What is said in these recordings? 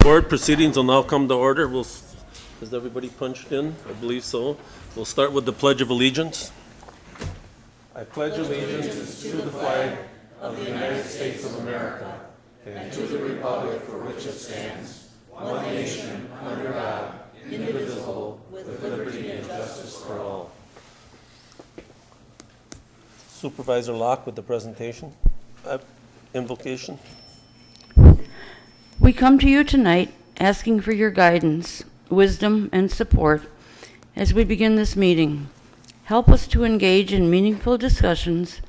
Board proceedings will now come to order. Has everybody punched in? I believe so. We'll start with the Pledge of Allegiance. I pledge allegiance to the flag of the United States of America and to the republic for which it stands, one nation, under God, indivisible, with liberty and justice for all. Supervisor Locke with the presentation, invocation. We come to you tonight asking for your guidance, wisdom, and support as we begin this meeting. Help us to engage in meaningful discussions,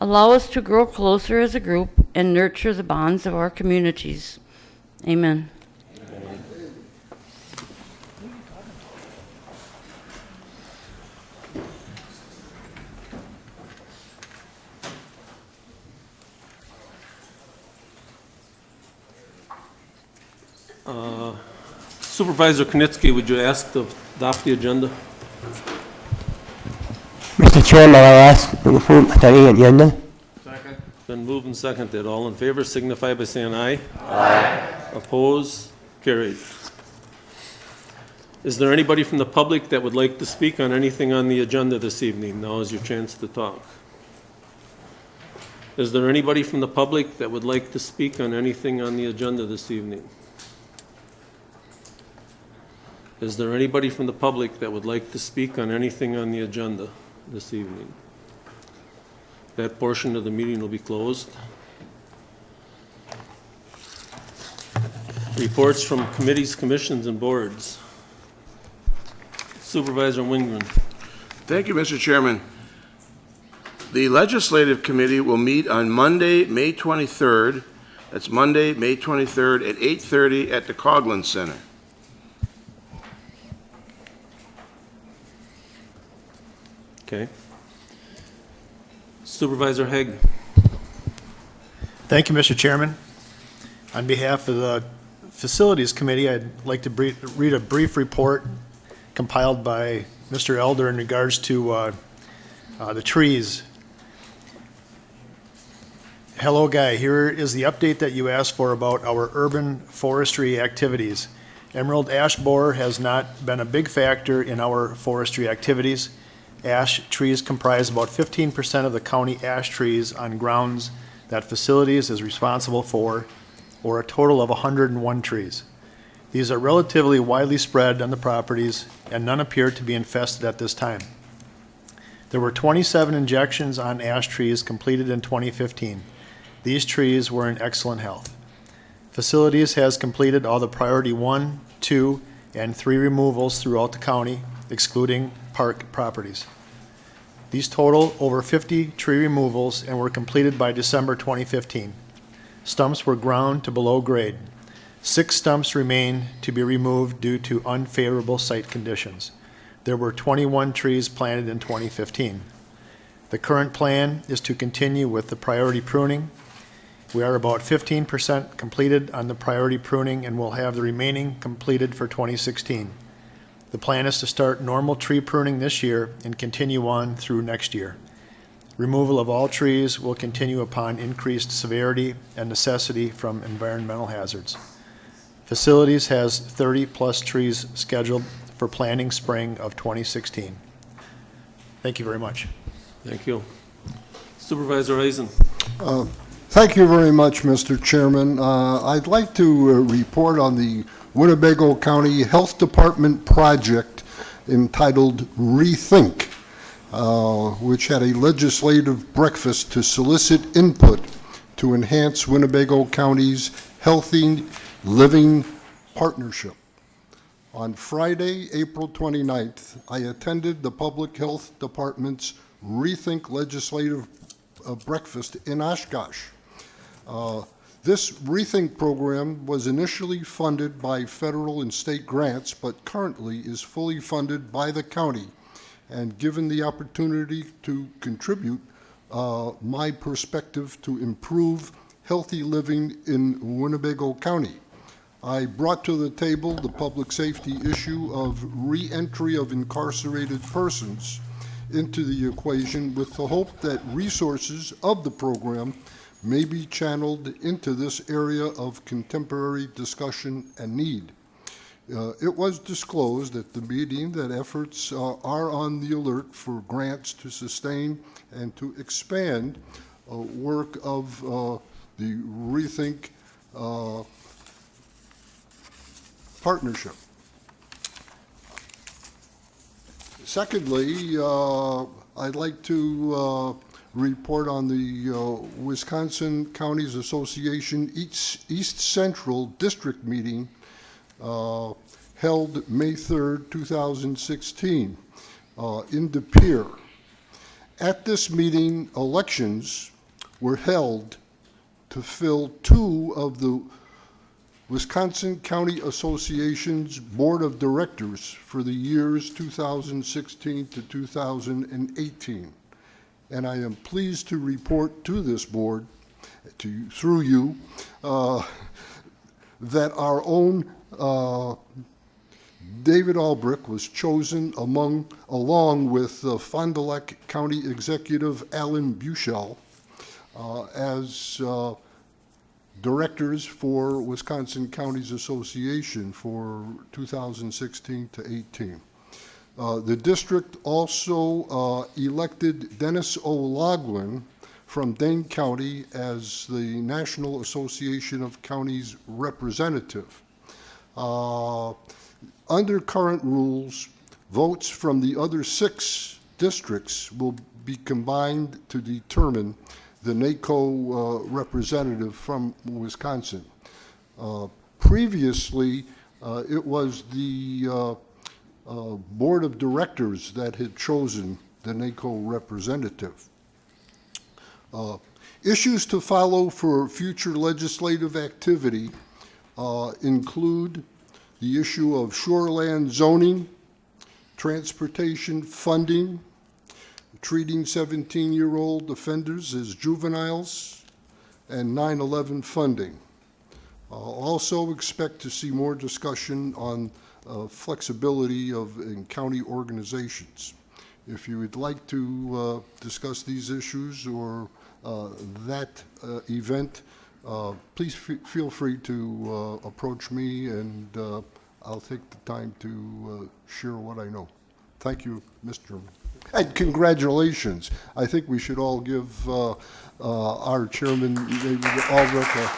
allow us to grow closer as a group, and nurture the bonds of our communities. Amen. Supervisor Knitsky, would you ask to adopt the agenda? Mr. Chairman, I ask to approve the agenda. Second. Been moved and seconded. All in favor signify by saying aye. Aye. Opposed? Carried. Is there anybody from the public that would like to speak on anything on the agenda this evening? Now is your chance to talk. Is there anybody from the public that would like to speak on anything on the agenda this evening? Is there anybody from the public that would like to speak on anything on the agenda this evening? That portion of the meeting will be closed. Reports from committees, commissions, and boards. Supervisor Wingren. Thank you, Mr. Chairman. The Legislative Committee will meet on Monday, May 23rd. That's Monday, May 23rd at 8:30 at the Coughlin Center. Okay. Supervisor Haig. Thank you, Mr. Chairman. On behalf of the Facilities Committee, I'd like to read a brief report compiled by Mr. Elder in regards to the trees. Hello, Guy. Here is the update that you asked for about our urban forestry activities. Emerald ash borer has not been a big factor in our forestry activities. Ash trees comprise about 15% of the county ash trees on grounds that Facilities is responsible for, or a total of 101 trees. These are relatively widely spread on the properties, and none appear to be infested at this time. There were 27 injections on ash trees completed in 2015. These trees were in excellent health. Facilities has completed all the priority 1, 2, and 3 removals throughout the county, excluding park properties. These total over 50 tree removals and were completed by December 2015. Stumps were ground to below grade. 6 stumps remain to be removed due to unfavorable site conditions. There were 21 trees planted in 2015. The current plan is to continue with the priority pruning. We are about 15% completed on the priority pruning and will have the remaining completed for 2016. The plan is to start normal tree pruning this year and continue on through next year. Removal of all trees will continue upon increased severity and necessity from environmental hazards. Facilities has 30-plus trees scheduled for planting spring of 2016. Thank you very much. Thank you. Supervisor Eisen. Thank you very much, Mr. Chairman. I'd like to report on the Winnebago County Health Department project entitled Rethink, which had a legislative breakfast to solicit input to enhance Winnebago County's healthy living partnership. On Friday, April 29th, I attended the Public Health Department's Rethink legislative breakfast in Oshkosh. This Rethink program was initially funded by federal and state grants, but currently is fully funded by the county. And given the opportunity to contribute my perspective to improve healthy living in Winnebago County, I brought to the table the public safety issue of re-entry of incarcerated persons into the equation with the hope that resources of the program may be channeled into this area of contemporary discussion and need. It was disclosed at the meeting that efforts are on the alert for grants to sustain and to expand work of the Rethink partnership. Secondly, I'd like to report on the Wisconsin Counties Association East Central District meeting held May 3rd, 2016 in De Pere. At this meeting, elections were held to fill 2 of the Wisconsin County Association's Board of Directors for the years 2016 to 2018. And I am pleased to report to this board, through you, that our own David Albrecht was chosen along with Fond du Lac County Executive Alan Buchel as directors for Wisconsin Counties Association for 2016 to 18. The district also elected Dennis O'Loughlin from Dane County as the National Association of Counties representative. Under current rules, votes from the other 6 districts will be combined to determine the NACO representative from Wisconsin. Previously, it was the Board of Directors that had chosen the NACO representative. Issues to follow for future legislative activity include the issue of shoreland zoning, transportation funding, treating 17-year-old offenders as juveniles, and 9/11 funding. Also expect to see more discussion on flexibility in county organizations. If you would like to discuss these issues or that event, please feel free to approach me, and I'll take the time to share what I know. Thank you, Mr. Chairman. And congratulations. I think we should all give our chairman, David Albrecht,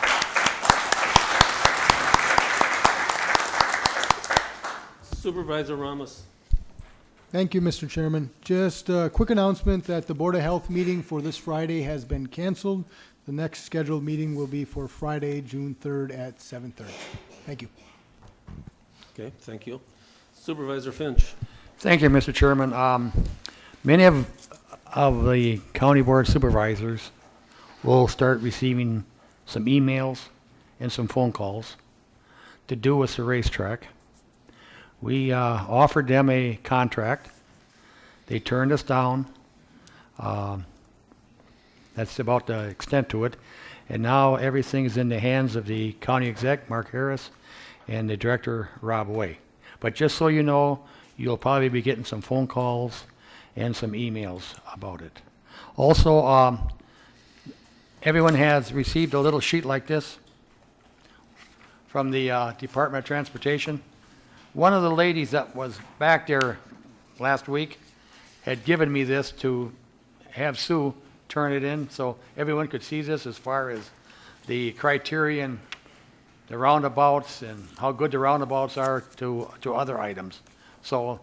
Supervisor Ramos. Thank you, Mr. Chairman. Just a quick announcement that the Board of Health meeting for this Friday has been canceled. The next scheduled meeting will be for Friday, June 3rd at 7:30. Thank you. Okay, thank you. Supervisor Finch. Thank you, Mr. Chairman. Many of the county board supervisors will start receiving some emails and some phone calls to do with the racetrack. We offered them a contract. They turned us down. That's about the extent to it. And now everything's in the hands of the county exec, Mark Harris, and the director, Rob Way. But just so you know, you'll probably be getting some phone calls and some emails about it. Also, everyone has received a little sheet like this from the Department of Transportation. One of the ladies that was back there last week had given me this to have Sue turn it in so everyone could see this as far as the criterion, the roundabouts, and how good the roundabouts are to other items. So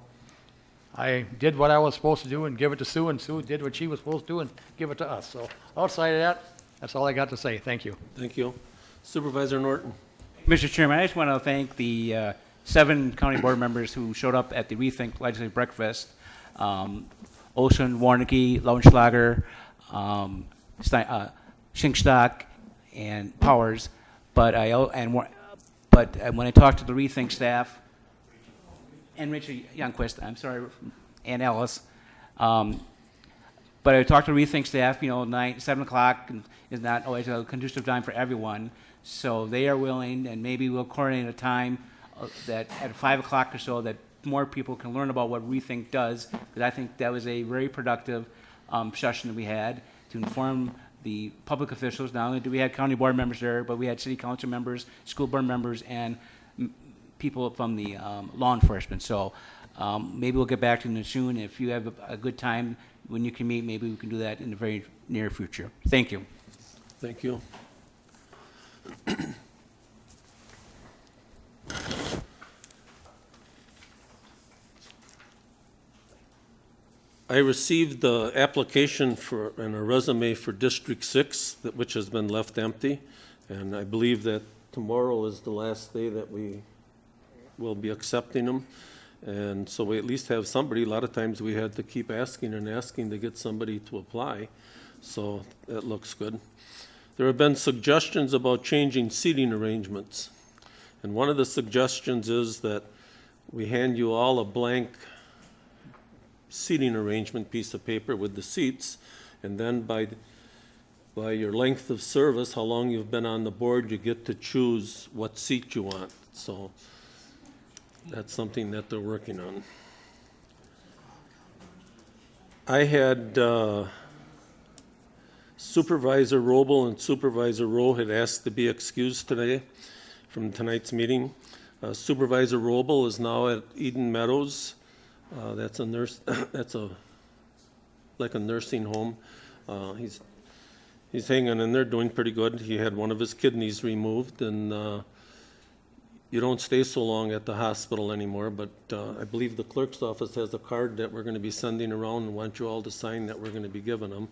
I did what I was supposed to do and give it to Sue, and Sue did what she was supposed to do and give it to us. So outside of that, that's all I got to say. Thank you. Thank you. Supervisor Norton. Mr. Chairman, I just want to thank the 7 county board members who showed up at the Rethink Legislative Breakfast. Olson, Warnicki, Lauenschlager, Schinkstock, and Powers. But when I talked to the Rethink staff, and Richard Youngquist, I'm sorry, and Ellis, but I talked to the Rethink staff, 7 o'clock is not always a conducive time for everyone. So they are willing, and maybe we'll coordinate a time that at 5 o'clock or so that more people can learn about what Rethink does, because I think that was a very productive session that we had to inform the public officials. Not only do we have county board members there, but we had city council members, school board members, and people from the law enforcement. So maybe we'll get back to them soon. If you have a good time when you can meet, maybe we can do that in the very near future. Thank you. Thank you. I received the application for, and a resume for District 6, which has been left empty. And I believe that tomorrow is the last day that we will be accepting them. And so we at least have somebody. A lot of times we had to keep asking and asking to get somebody to apply. So that looks good. There have been suggestions about changing seating arrangements. And one of the suggestions is that we hand you all a blank seating arrangement piece of paper with the seats, and then by your length of service, how long you've been on the board, you get to choose what seat you want. So that's something that they're working on. I had Supervisor Robel and Supervisor Rowe had asked to be excused today from tonight's meeting. Supervisor Robel is now at Eden Meadows. That's a nurse. That's like a nursing home. He's hanging in there, doing pretty good. He had one of his kidneys removed, and you don't stay so long at the hospital anymore. But I believe the clerk's office has a card that we're going to be sending around and want you all to sign that we're going to be giving him.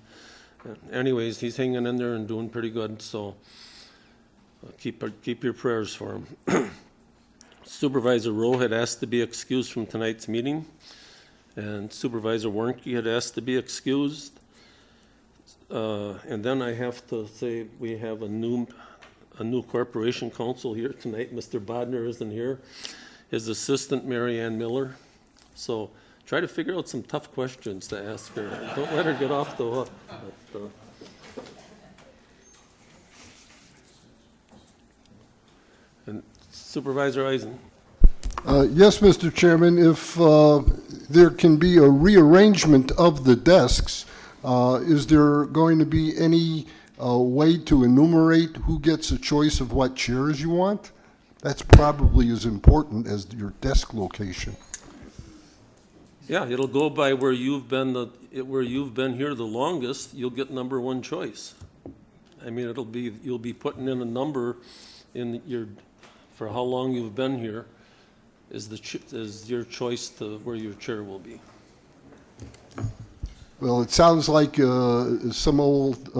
Anyways, he's hanging in there and doing pretty good. So keep your prayers for him. Supervisor Rowe had asked to be excused from tonight's meeting, and Supervisor Warnke had asked to be excused. And then I have to say we have a new corporation counsel here tonight. Mr. Bodner isn't here. His assistant, Mary Ann Miller. So try to figure out some tough questions to ask her. Don't let her get off the hook. But, and Supervisor Eisen. Yes, Mr. Chairman, if there can be a rearrangement of the desks, is there going to be any way to enumerate who gets a choice of what chairs you want? That's probably as important as your desk location. Yeah, it'll go by where you've been here the longest. You'll get number one choice. I mean, you'll be putting in a number in for how long you've been here is your choice to where your chair will be. Well, it sounds like some old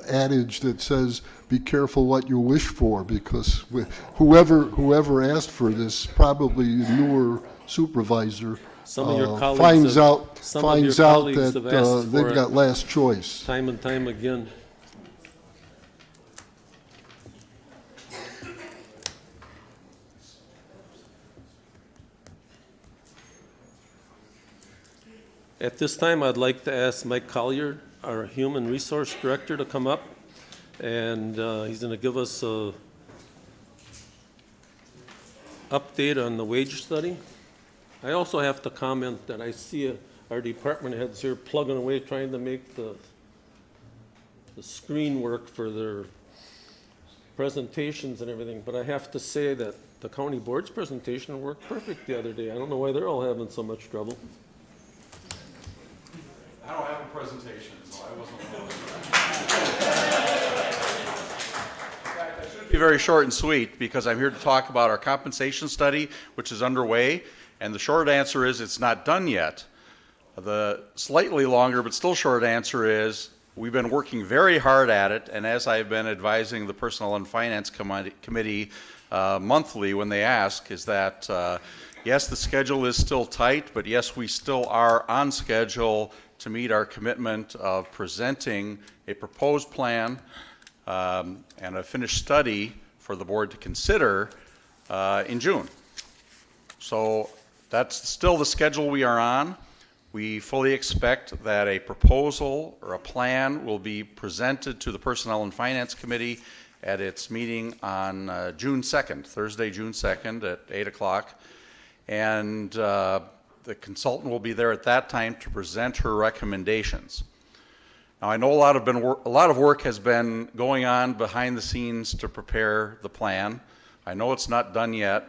adage that says, "Be careful what you wish for," because whoever asked for this, probably the newer supervisor, Some of your colleagues finds have- out some of your colleagues have that asked for they've it. got last choice. Time and time again. At this time, I'd like to ask Mike Collier, our Human Resource Director, to come up, and he's going to give us a update on the wage study. I also have to comment that I see our department heads here plugging away trying to make the screen work for their presentations and everything, but I have to say that the county board's presentation worked perfect the other day. I don't know why they're all having so much trouble. I don't have a presentation, so I wasn't alone. In fact, I should be very short and sweet because I'm here to talk about our compensation study, which is underway, and the short answer is it's not done yet. The slightly longer but still short answer is we've been working very hard at it, and as I've been advising the Personnel and Finance Committee monthly when they ask, is that yes, the schedule is still tight, but yes, we still are on schedule to meet our commitment of presenting a proposed plan and a finished study for the board to consider in June. So that's still the schedule we are on. We fully expect that a proposal or a plan will be presented to the Personnel and Finance Committee at its meeting on June 2nd, Thursday, June 2nd at 8 o'clock. And the consultant will be there at that time to present her recommendations. Now, Now, I know a lot of work has been going on behind the scenes to prepare the plan. I know it's not done yet,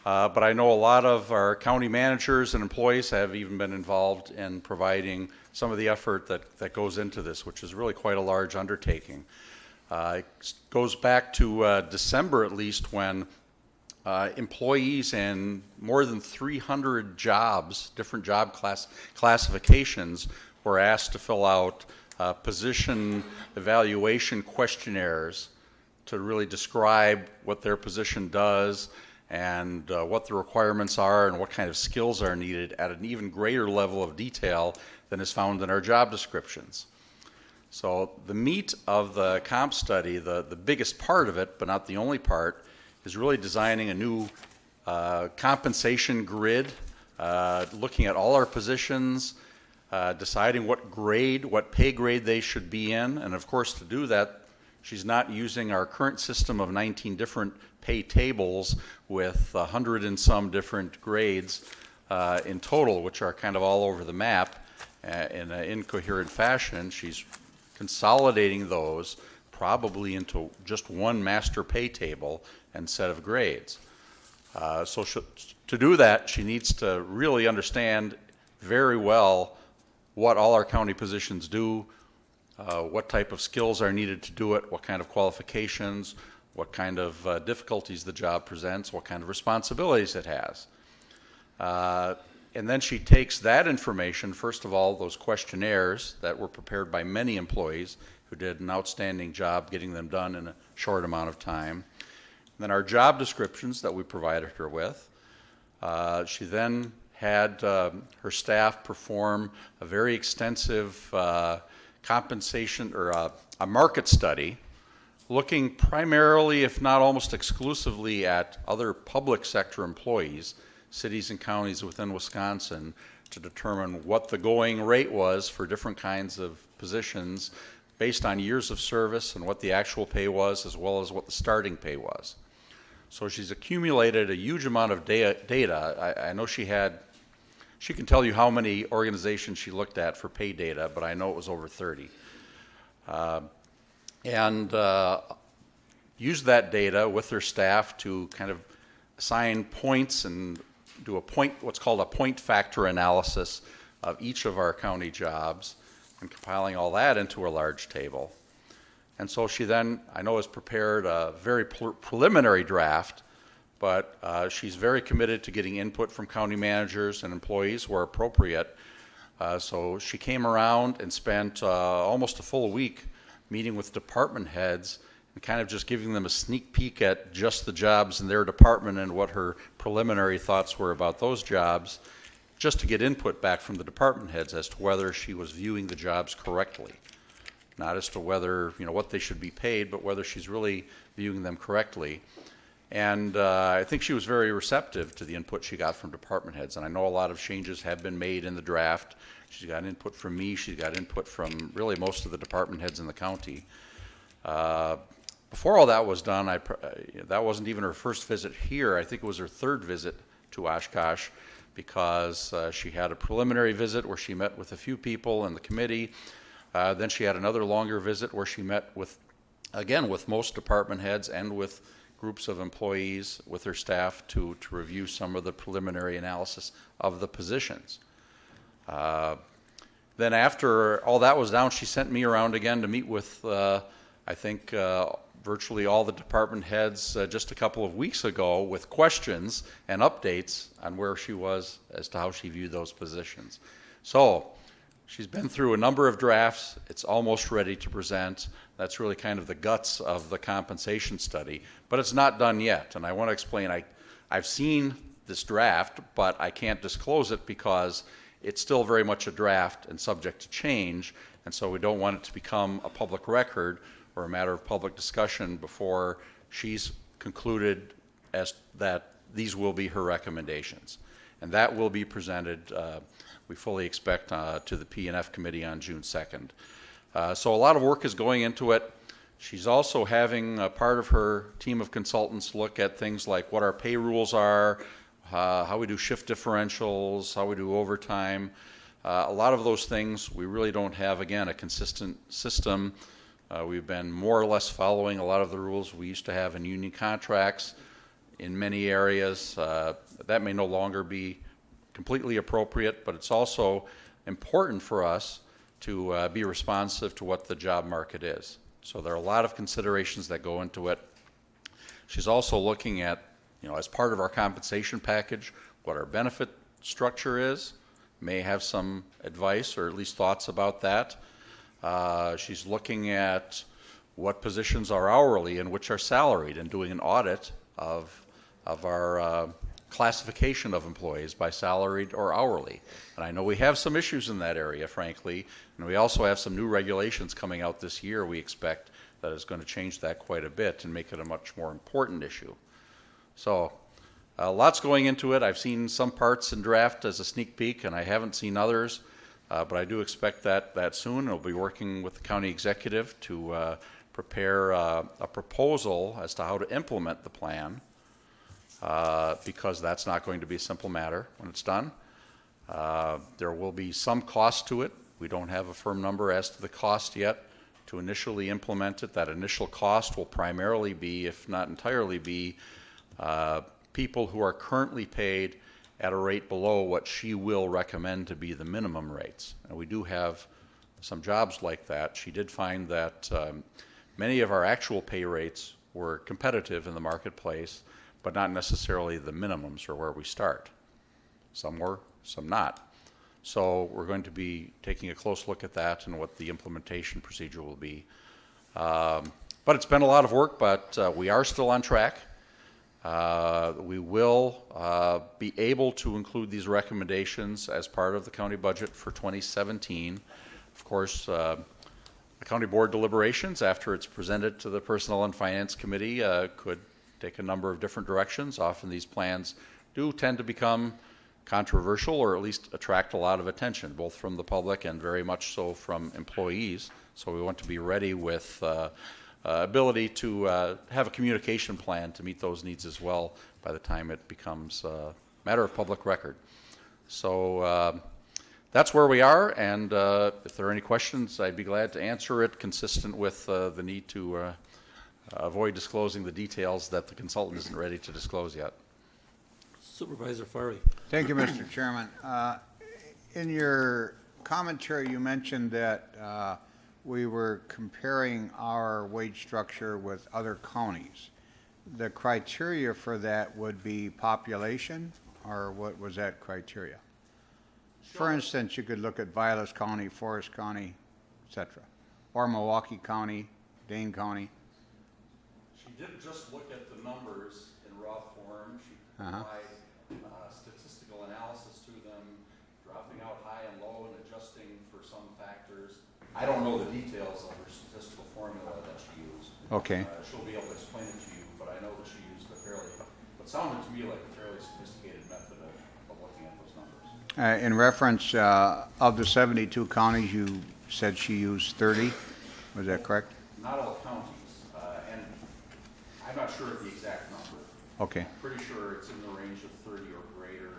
but I know a lot of our county managers and employees have even been involved in providing some of the effort that goes into this, which is really quite a large undertaking. It goes back to December at least, when employees in more than 300 jobs, different job classifications, were asked to fill out position evaluation questionnaires to really describe what their position does and what the requirements are and what kind of skills are needed at an even greater level of detail than is found in our job descriptions. So the meat of the comp study, the biggest part of it, but not the only part, is really designing a new compensation grid, looking at all our positions, deciding what pay grade they should be in. And of course, to do that, she's not using our current system of 19 different pay tables with 100 and some different grades in total, which are kind of all over the map in an incoherent fashion. She's consolidating those probably into just one master pay table and set of grades. So to do that, she needs to really understand very well what all our county positions do, what type of skills are needed to do it, what kind of qualifications, what kind of difficulties the job presents, what kind of responsibilities it has. And then she takes that information, first of all, those questionnaires that were prepared by many employees who did an outstanding job getting them done in a short amount of time. And then our job descriptions that we provided her with. She then had her staff perform a very extensive compensation or a market study, looking primarily, if not almost exclusively, at other public sector employees, cities and counties within Wisconsin, to determine what the going rate was for different kinds of positions based on years of service and what the actual pay was, as well as what the starting pay was. So she's accumulated a huge amount of data. I know she can tell you how many organizations she looked at for pay data, but I know it was over 30. And used that data with her staff to kind of assign points and do what's called a point factor analysis of each of our county jobs, and compiling all that into a large table. And so she then, I know, has prepared a very preliminary draft, but she's very committed to getting input from county managers and employees where appropriate. So she came around and spent almost a full week meeting with department heads and kind of just giving them a sneak peek at just the jobs in their department and what her preliminary thoughts were about those jobs, just to get input back from the department heads as to whether she was viewing the jobs correctly. Not as to whether, what they should be paid, but whether she's really viewing them correctly. And I think she was very receptive to the input she got from department heads. And I know a lot of changes have been made in the draft. She's got input from me. She's got input from really most of the department heads in the county. Before all that was done, that wasn't even her first visit here. I think it was her third visit to Oshkosh, because she had a preliminary visit where she met with a few people in the committee. Then she had another longer visit where she met with most department heads and with groups of employees with her staff to review some of the preliminary analysis of the positions. Then after all that was down, she sent me around again to meet with, virtually all the department heads just a couple of weeks ago with questions and updates on where she was as to how she viewed those positions. So she's been through a number of drafts. It's almost ready to present. That's really kind of the guts of the compensation study, but it's not done yet. And I want to explain, I've seen this draft, but I can't disclose it because it's still very much a draft and subject to change, and so we don't want it to become a public record or a matter of public discussion before she's concluded as that these will be her recommendations. And that will be presented, we fully expect, to the P&F committee on June 2nd. So a lot of work is going into it. She's also having a part of her team of consultants look at things like what our pay rules are, how we do shift differentials, how we do overtime, A lot of those things, we really don't have, again, a consistent system. We've been more or less following a lot of the rules we used to have in union contracts in many areas. That may no longer be completely appropriate, but it's also important for us to be responsive to what the job market is. So there are a lot of considerations that go into it. She's also looking at, as part of our compensation package, what our benefit structure is, may have some advice or at least thoughts about that. She's looking at what positions are hourly and which are salaried, and doing an audit of our classification of employees by salaried or hourly. And I know we have some issues in that area, frankly, and we also have some new regulations coming out this year we expect that is going to change that quite a bit and make it a much more important issue. So lots going into it. I've seen some parts in draft as a sneak peek, and I haven't seen others. But I do expect that soon. I'll be working with the county executive to prepare a proposal as to how to implement the plan, because that's not going to be a simple matter when it's done. There will be some cost to it. We don't have a firm number as to the cost yet to initially implement it. That initial cost will primarily be, if not entirely be, people who are currently paid at a rate below what she will recommend to be the minimum rates. And we do have some jobs like that. She did find that many of our actual pay rates were competitive in the marketplace, but not necessarily the minimums or where we start. Some were, some not. So we're going to be taking a close look at that and what the implementation procedure will be. But it's been a lot of work, but we are still on track. We will be able to include these recommendations as part of the county budget for 2017. Of course, the county board deliberations, after it's presented to the Personnel and Finance Committee, could take a number of different directions. Often these plans do tend to become controversial, or at least attract a lot of attention, both from the public and very much so from employees. So we want to be ready with ability to have a communication plan to meet those needs as well by the time it becomes a matter of public record. So that's where we are, and if there are any questions, I'd be glad to answer it, consistent with the need to avoid disclosing the details that the consultant isn't ready to disclose yet. Supervisor Farley. Thank you, Mr. Chairman. In your commentary, you mentioned that we were comparing our wage structure with other counties. The criteria for that would be population, or what was that criteria? For instance, you could look at Vilas County, Forest County, etc., or Milwaukee County, Dane County. She didn't just look at the numbers in raw form. She applied statistical analysis to them, dropping out high and low and adjusting for some factors. I don't know the details of her statistical formula that she used. Okay. She'll be able to explain it to you, but I know that she used what sounded to me like a fairly sophisticated method of looking at those numbers. In reference, of the 72 counties, you said she used 30. Was that correct? Not all counties, and I'm not sure of the exact number. Okay. I'm pretty sure it's in the range of 30 or greater.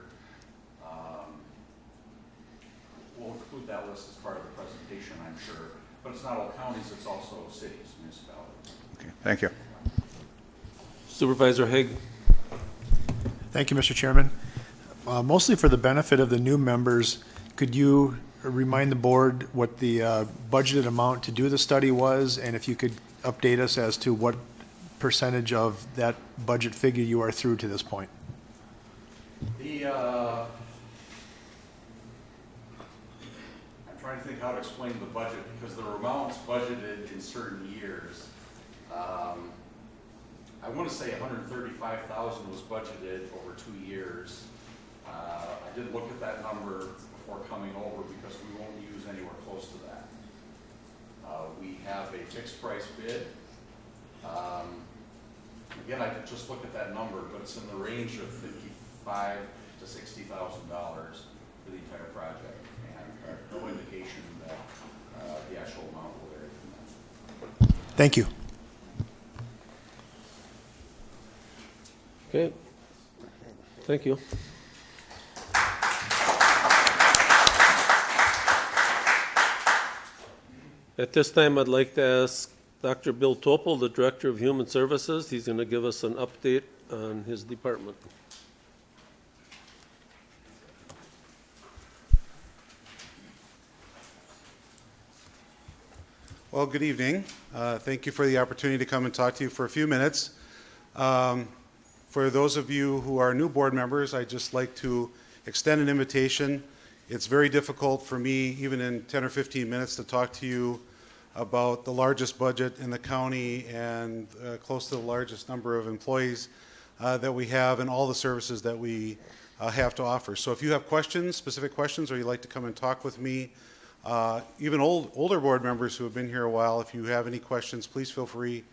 We'll include that list as part of the presentation, I'm sure. But it's not all counties, it's also cities, municipalities. Okay. Thank you. Supervisor Haig. Thank you, Mr. Chairman. Mostly for the benefit of the new members, could you remind the board what the budgeted amount to do the study was, and if you could update us as to what percentage of that budget figure you are through to this point? I'm trying to think how to explain the budget, because there were amounts budgeted in certain years. I want to say 135,000 was budgeted over 2 years. I did look at that number before coming over, because we won't use anywhere close to that. We have a fixed price bid. Again, I could just look at that number, but it's in the range of $55,000 to $60,000 for the entire project, and no indication that the actual amount will vary from that. Thank you. Okay. Thank you. At this time, I'd like to ask Dr. Bill Topol, the Director of Human Services. He's going to give us an update on his department. Well, good evening. Thank you for the opportunity to come and talk to you for a few minutes. For those of you who are new board members, I'd just like to extend an invitation. It's very difficult for me, even in 10 or 15 minutes, to talk to you about the largest budget in the county and close to the largest number of employees that we have and all the services that we have to offer. So if you have questions, specific questions, or you'd like to come and talk with me, even older board members who have been here a while, if you have any questions, please feel free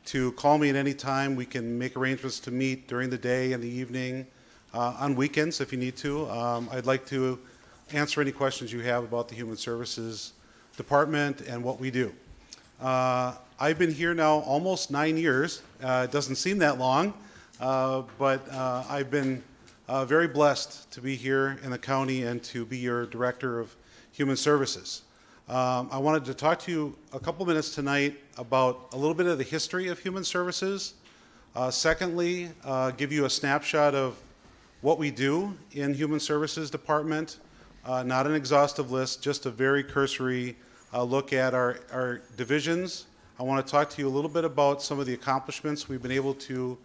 to call me at any time. We can make arrangements to meet during the day and the evening, on weekends if you need to. I'd like to answer any questions you have about the Human Services Department and what we do. I've been here now almost 9 years. It doesn't seem that long, but I've been very blessed to be here in the county and to be your Director of Human Services. I wanted to talk to you a couple minutes tonight about a little bit of the history of human services. Secondly, give you a snapshot of what we do in Human Services Department. Not an exhaustive list, just a very cursory look at our divisions. I want to talk to you a little bit about some of the accomplishments we've been able to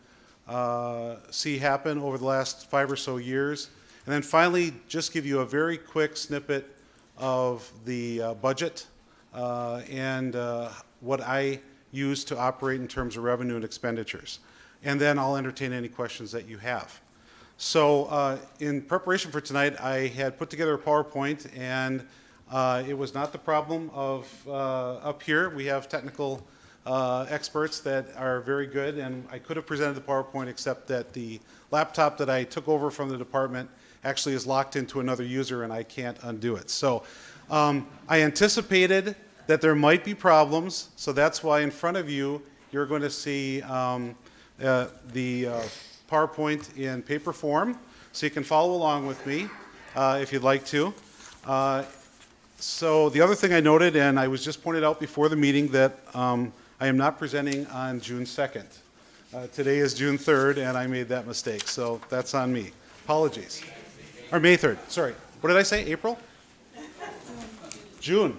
see happen over the last 5 or so years. And then finally, just give you a very quick snippet of the budget and what I use to operate in terms of revenue and expenditures. And then I'll entertain any questions that you have. So in preparation for tonight, I had put together a PowerPoint, and it was not the problem of up here. We have technical experts that are very good, and I could have presented the PowerPoint except that the laptop that I took over from the department actually is locked into another user and I can't undo it. So I anticipated that there might be problems, so that's why in front of you, you're going to see the PowerPoint in paper form, so you can follow along with me if you'd like to. So the other thing I noted, and I was just pointed out before the meeting, that I am not presenting on June 2nd. Today is June 3rd, and I made that mistake, so that's on me. Apologies. Or May 3rd, sorry. What did I say, April? June.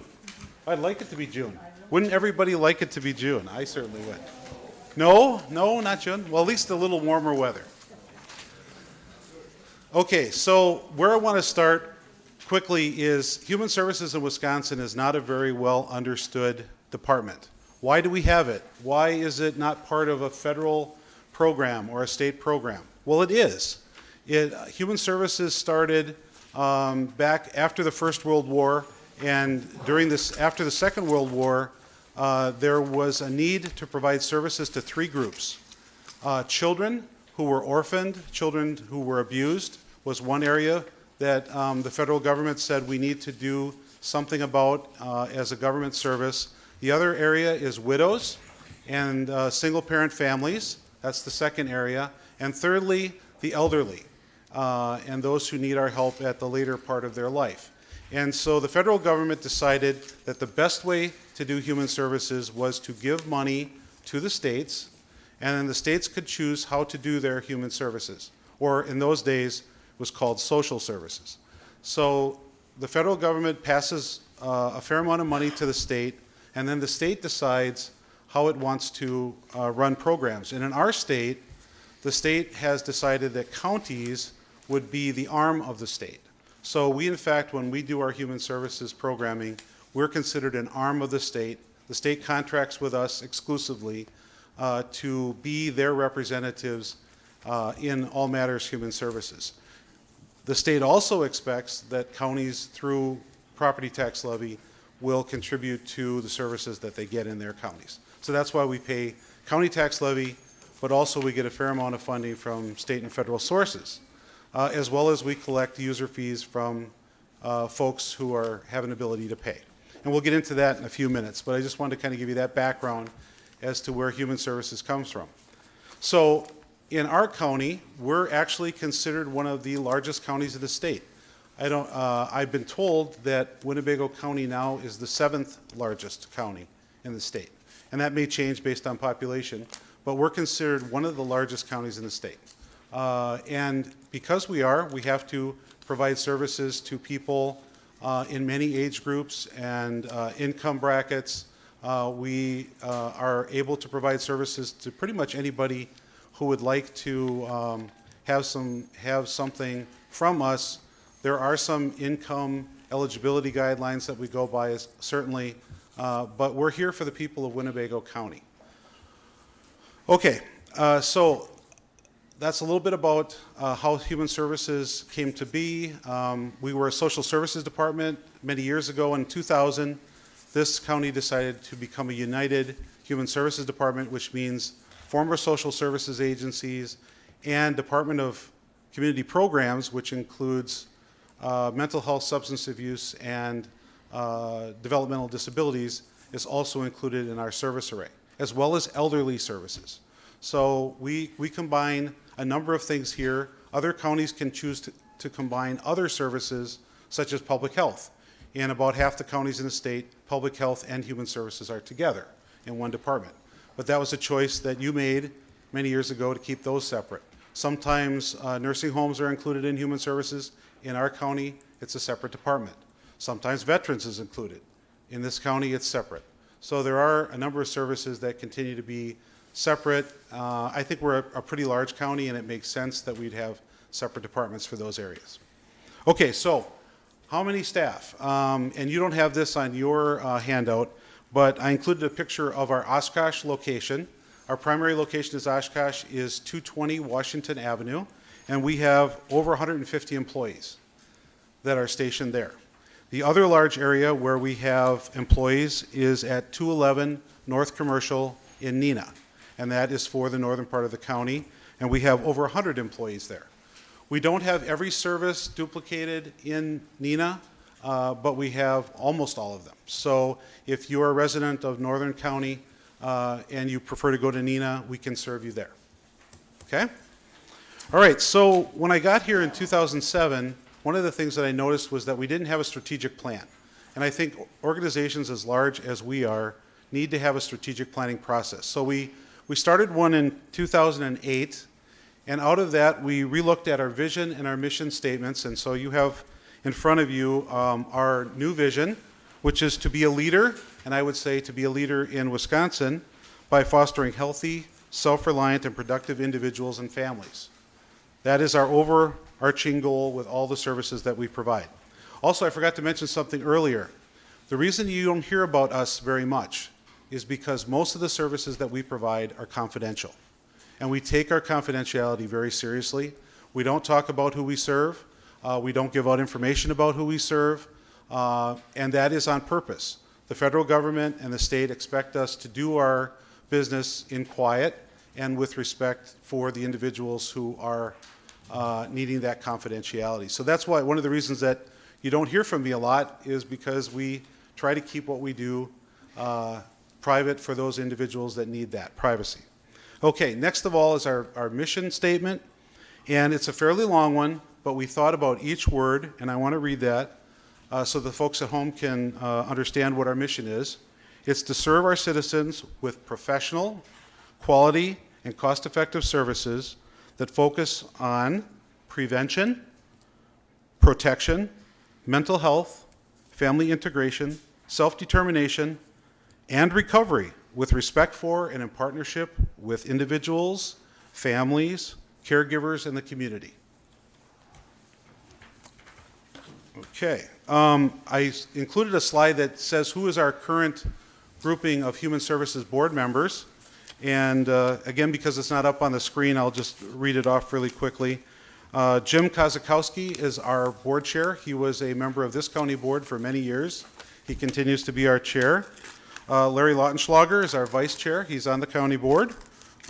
I'd like it to be June. Wouldn't everybody like it to be June? I certainly would. No, not June. Well, at least a little warmer weather. Okay, so where I want to start quickly is Human Services in Wisconsin is not a very well understood department. Why do we have it? Why is it not part of a federal program or a state program? Well, it is. Human Services started back after the First World War, and after the Second World War, there was a need to provide services to 3 groups. Children who were orphaned, children who were abused was one area that the federal government said we need to do something about as a government service. The other area is widows and single-parent families. That's the second area. And thirdly, the elderly and those who need our help at the later part of their life. And so the federal government decided that the best way to do human services was to give money to the states, and then the states could choose how to do their human services, or in those days was called social services. So the federal government passes a fair amount of money to the state, and then the state decides how it wants to run programs. And in our state, the state has decided that counties would be the arm of the state. So we, in fact, when we do our human services programming, we're considered an arm of the state. The state contracts with us exclusively to be their representatives in all matters human services. The state also expects that counties, through property tax levy, will contribute to the services that they get in their counties. So that's why we pay county tax levy, but also we get a fair amount of funding from state and federal sources, as well as we collect user fees from folks who have an ability to pay. And we'll get into that in a few minutes, but I just wanted to kind of give you that background as to where human services comes from. So in our county, we're actually considered one of the largest counties of the state. I've been told that Winnebago County now is the 7th largest county in the state. And that may change based on population, but we're considered one of the largest counties in the state. And because we have to provide services to people in many age groups and income brackets. We are able to provide services to pretty much anybody who would like to have something from us. There are some income eligibility guidelines that we go by, certainly, but we're here for the people of Winnebago County. Okay, so that's a little bit about how Human Services came to be. We were a social services department many years ago. In 2000, this county decided to become a united Human Services Department, which means former social services agencies and Department of Community Programs, which includes mental health, substance abuse, and developmental disabilities, is also included in our service array, as well as elderly services. So we combine a number of things here. Other counties can choose to combine other services, such as public health. In about half the counties in the state, public health and human services are together in one department. But that was a choice that you made many years ago to keep those separate. Sometimes nursing homes are included in human services. In our county, it's a separate department. Sometimes veterans is included. In this county, it's separate. So there are a number of services that continue to be separate. I think we're a pretty large county, and it makes sense that we'd have separate departments for those areas. Okay, so how many staff? And you don't have this on your handout, but I included a picture of our Oshkosh location. Our primary location is Oshkosh, is 220 Washington Avenue, and we have over 150 employees that are stationed there. The other large area where we have employees is at 211 North Commercial in Neenah, and that is for the northern part of the county, and we have over 100 employees there. We don't have every service duplicated in Neenah, but we have almost all of them. So if you're a resident of Northern County and you prefer to go to Neenah, we can serve you there. Okay? All right, so when I got here in 2007, one of the things that I noticed was that we didn't have a strategic plan. And I think organizations as large as we are need to have a strategic planning process. So we started one in 2008, and out of that, we relooked at our vision and our mission statements. And so you have in front of you our new vision, which is to be a leader, and I would say to be a leader in Wisconsin by fostering healthy, self-reliant, and productive individuals and families. That is our overarching goal with all the services that we provide. Also, I forgot to mention something earlier. The reason you don't hear about us very much is because most of the services that we provide are confidential. And we take our confidentiality very seriously. We don't talk about who we serve. We don't give out information about who we serve. And that is on purpose. The federal government and the state expect us to do our business in quiet and with respect for the individuals who are needing that confidentiality. So that's why one of the reasons that you don't hear from me a lot is because we try to keep what we do private for those individuals that need that privacy. Okay, next of all is our mission statement, and it's a fairly long one, but we thought about each word, and I want to read that so the folks at home can understand what our mission is. It's to serve our citizens with professional, quality, and cost-effective services that focus on prevention, protection, mental health, family integration, self-determination, and recovery with respect for and in partnership with individuals, families, caregivers, and the community. Okay. I included a slide that says who is our current grouping of Human Services board members. And again, because it's not up on the screen, I'll just read it off really quickly. Jim Kozakowski is our board chair. He was a member of this county board for many years. He continues to be our chair. Larry Lautenschlager is our vice chair. He's on the county board,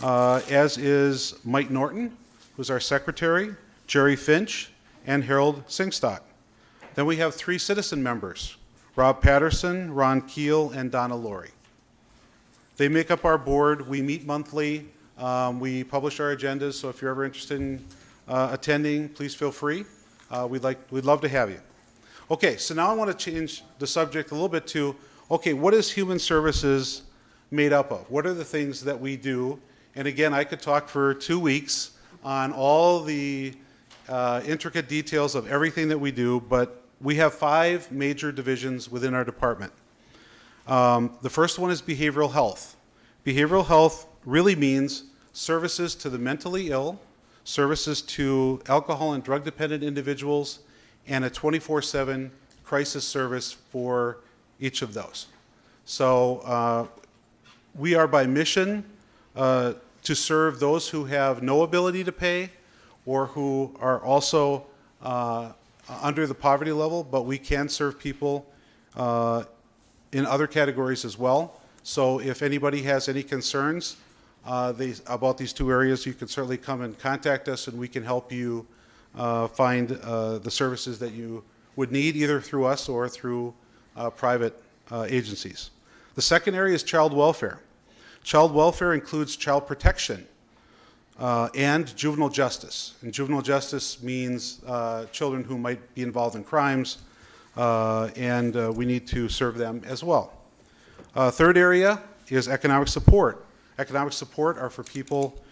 as is Mike Norton, who's our secretary, Jerry Finch, and Harold Singstock. Then we have 3 citizen members, Rob Patterson, Ron Keel, and Donna Laurie. They make up our board. We meet monthly. We publish our agendas, so if you're ever interested in attending, please feel free. we'd love to have you. Okay, so now I want to change the subject a little bit to, okay, what is human services made up of? What are the things that we do? And again, I could talk for 2 weeks on all the intricate details of everything that we do, but we have 5 major divisions within our department. The first one is behavioral health. Behavioral health really means services to the mentally ill, services to alcohol and drug dependent individuals, and a 24/7 crisis service for each of those. So we are by mission to serve those who have no ability to pay or who are also under the poverty level, but we can serve people in other categories as well. So if anybody has any concerns about these 2 areas, you can certainly come and contact us and we can help you find the services that you would need either through us or through private agencies. The second area is child welfare. Child welfare includes child protection and juvenile justice. And juvenile justice means children who might be involved in crimes, and we need to serve them as well. Third area is economic support. Economic support are for people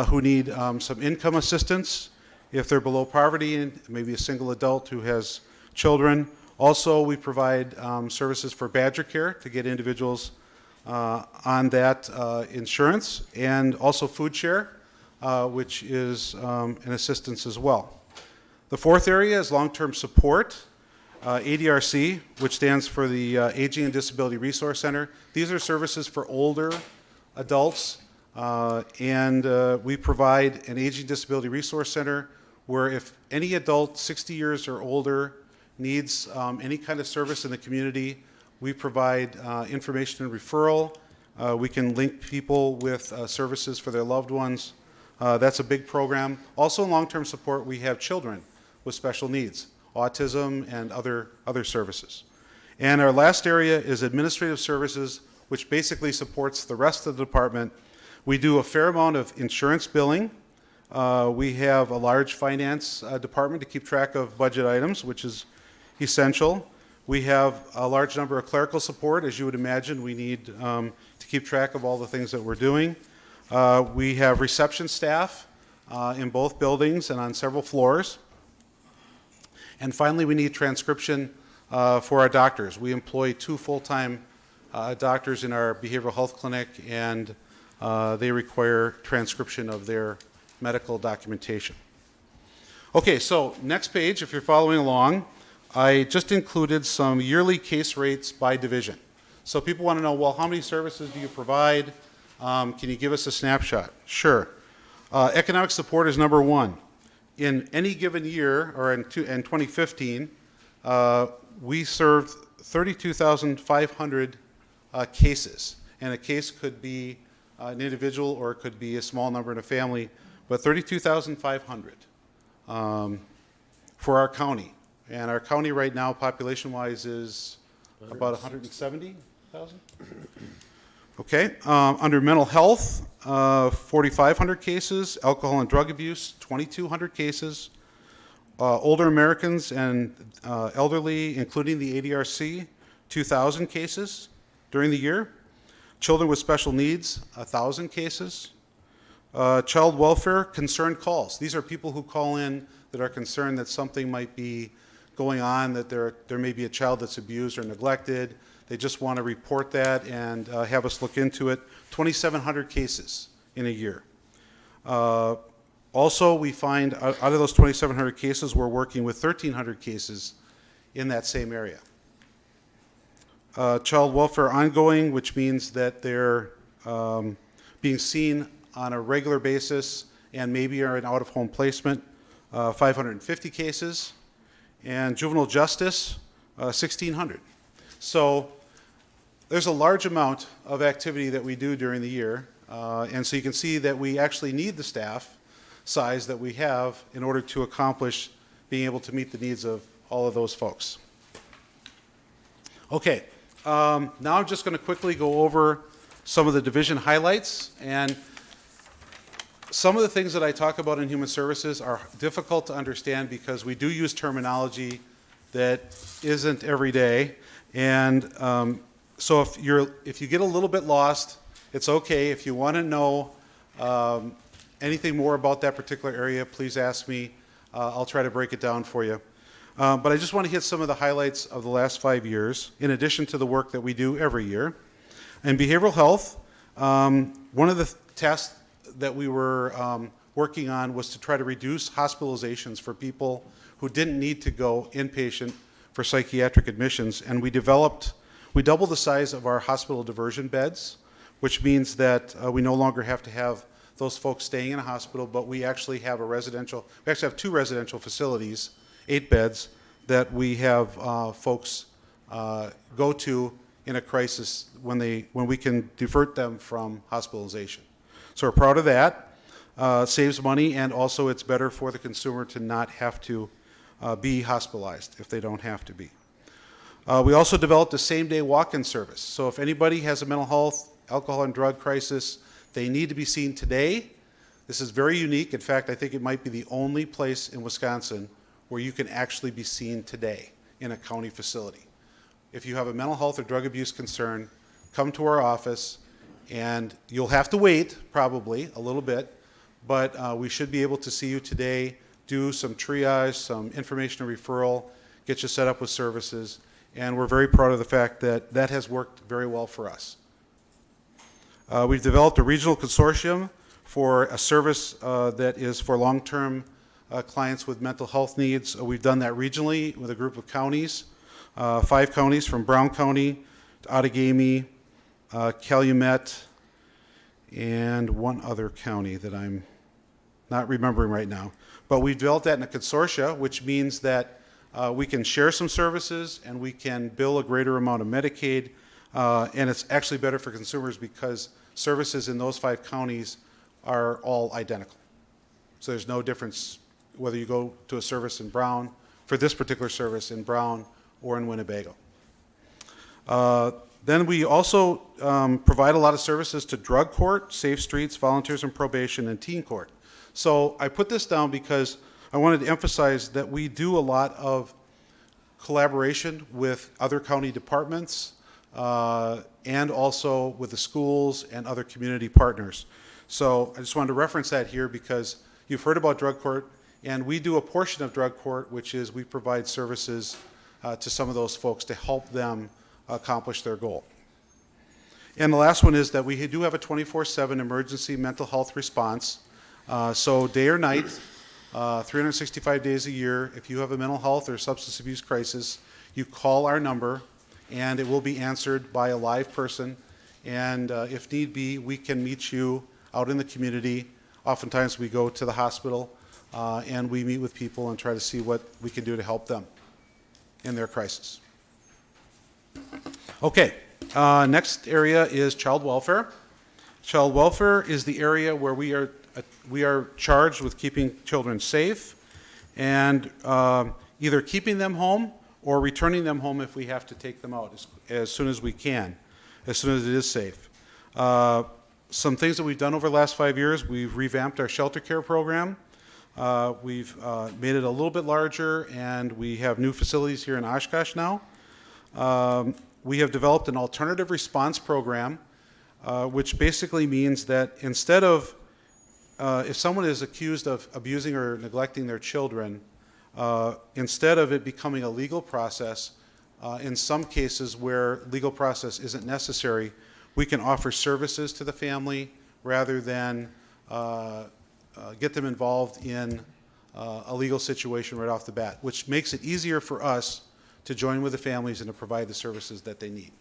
who need some income assistance if they're below poverty, and maybe a single adult who has children. Also, we provide services for Badger Care to get individuals on that insurance, and also Food Share, which is an assistance as well. The fourth area is long-term support. ADRC, which stands for the Aging and Disability Resource Center. These are services for older adults, and we provide an Aging Disability Resource Center where if any adult 60 years or older needs any kind of service in the community, we provide information and referral. We can link people with services for their loved ones. That's a big program. Also in long-term support, we have children with special needs, autism, and other services. And our last area is administrative services, which basically supports the rest of the department. We do a fair amount of insurance billing. We have a large finance department to keep track of budget items, which is essential. We have a large number of clerical support. As you would imagine, we need to keep track of all the things that we're doing. We have reception staff in both buildings and on several floors. And finally, we need transcription for our doctors. We employ 2 full-time doctors in our behavioral health clinic, and they require transcription of their medical documentation. Okay, so next page, if you're following along, I just included some yearly case rates by division. So people want to know, well, how many services do you provide? Can you give us a snapshot? Sure. Economic support is number 1. In any given year, or in 2015, we served 32,500 cases. And a case could be an individual or it could be a small number in a family, but 32,500 for our county. And our county right now, population-wise, is about 170,000. Okay, under mental health, 4,500 cases. Alcohol and drug abuse, 2,200 cases. Older Americans and elderly, including the ADRC, 2,000 cases during the year. Children with special needs, 1,000 cases. Child welfare, concerned calls. These are people who call in that are concerned that something might be going on, that there may be a child that's abused or neglected. They just want to report that and have us look into it. 2,700 cases in a year. Also, we find out of those 2,700 cases, we're working with 1,300 cases in that same area. Child welfare ongoing, which means that they're being seen on a regular basis and maybe are in out-of-home placement, 550 cases. And juvenile justice, 1,600. So there's a large amount of activity that we do during the year, and so you can see that we actually need the staff size that we have in order to accomplish being able to meet the needs of all of those folks. Okay, now I'm just going to quickly go over some of the division highlights, and Some of the things that I talk about in human services are difficult to understand because we do use terminology that isn't every day. And so if you get a little bit lost, it's okay. If you want to know anything more about that particular area, please ask me. I'll try to break it down for you. But I just want to hit some of the highlights of the last 5 years, in addition to the work that we do every year. In behavioral health, one of the tasks that we were working on was to try to reduce hospitalizations for people who didn't need to go inpatient for psychiatric admissions. And we doubled the size of our hospital diversion beds, which means that we no longer have to have those folks staying in a hospital, but we actually have we actually have 2 residential facilities, 8 beds, that we have folks go to in a crisis when we can divert them from hospitalization. So we're proud of that. Saves money, and also it's better for the consumer to not have to be hospitalized if they don't have to be. We also developed a same-day walk-in service. So if anybody has a mental health, alcohol, and drug crisis, they need to be seen today. This is very unique. In fact, I think it might be the only place in Wisconsin where you can actually be seen today in a county facility. If you have a mental health or drug abuse concern, come to our office, and you'll have to wait probably a little bit, but we should be able to see you today, do some triage, some information and referral, get you set up with services, and we're very proud of the fact that that has worked very well for us. We've developed a regional consortium for a service that is for long-term clients with mental health needs. We've done that regionally with a group of counties, 5 counties from Brown County to Outagamie, Calumet, and one other county that I'm not remembering right now. But we've developed that in a consortia, which means that we can share some services and we can bill a greater amount of Medicaid, and it's actually better for consumers because services in those 5 counties are all identical. So there's no difference whether you go to a service in Brown, for this particular service in Brown or in Winnebago. Then we also provide a lot of services to drug court, safe streets, volunteers in probation, and teen court. So I put this down because I wanted to emphasize that we do a lot of collaboration with other county departments and also with the schools and other community partners. So I just wanted to reference that here because you've heard about drug court, and we do a portion of drug court, which is we provide services to some of those folks to help them accomplish their goal. And the last one is that we do have a 24/7 emergency mental health response. So day or night, 365 days a year, if you have a mental health or substance abuse crisis, you call our number and it will be answered by a live person. And if need be, we can meet you out in the community. Oftentimes we go to the hospital and we meet with people and try to see what we can do to help them in their crisis. Okay, next area is child welfare. Child welfare is the area where we are charged with keeping children safe and either keeping them home or returning them home if we have to take them out as soon as we can, as soon as it is safe. Some things that we've done over the last 5 years, we've revamped our shelter care program. We've made it a little bit larger, and we have new facilities here in Oshkosh now. We have developed an alternative response program, which basically means that instead of, if someone is accused of abusing or neglecting their children, instead of it becoming a legal process, in some cases where legal process isn't necessary, we can offer services to the family rather than get them involved in a legal situation right off the bat, which makes it easier for us to join with the families and to provide the services that they need.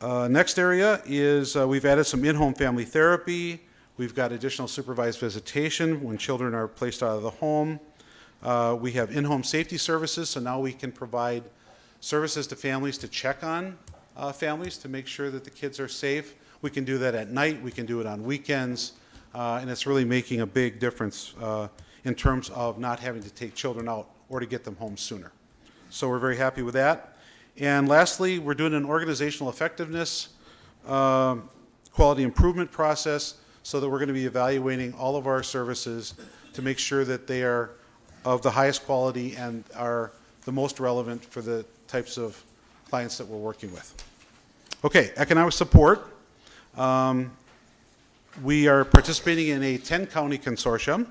Next area is we've added some in-home family therapy. We've got additional supervised visitation when children are placed out of the home. We have in-home safety services, so now we can provide services to families to check on families to make sure that the kids are safe. We can do that at night, we can do it on weekends, and it's really making a big difference in terms of not having to take children out or to get them home sooner. So we're very happy with that. And lastly, we're doing an organizational effectiveness quality improvement process. so that we're going to be evaluating all of our services to make sure that they are of the highest quality and are the most relevant for the types of clients that we're working with. Okay, economic support. We are participating in a 10-county consortium.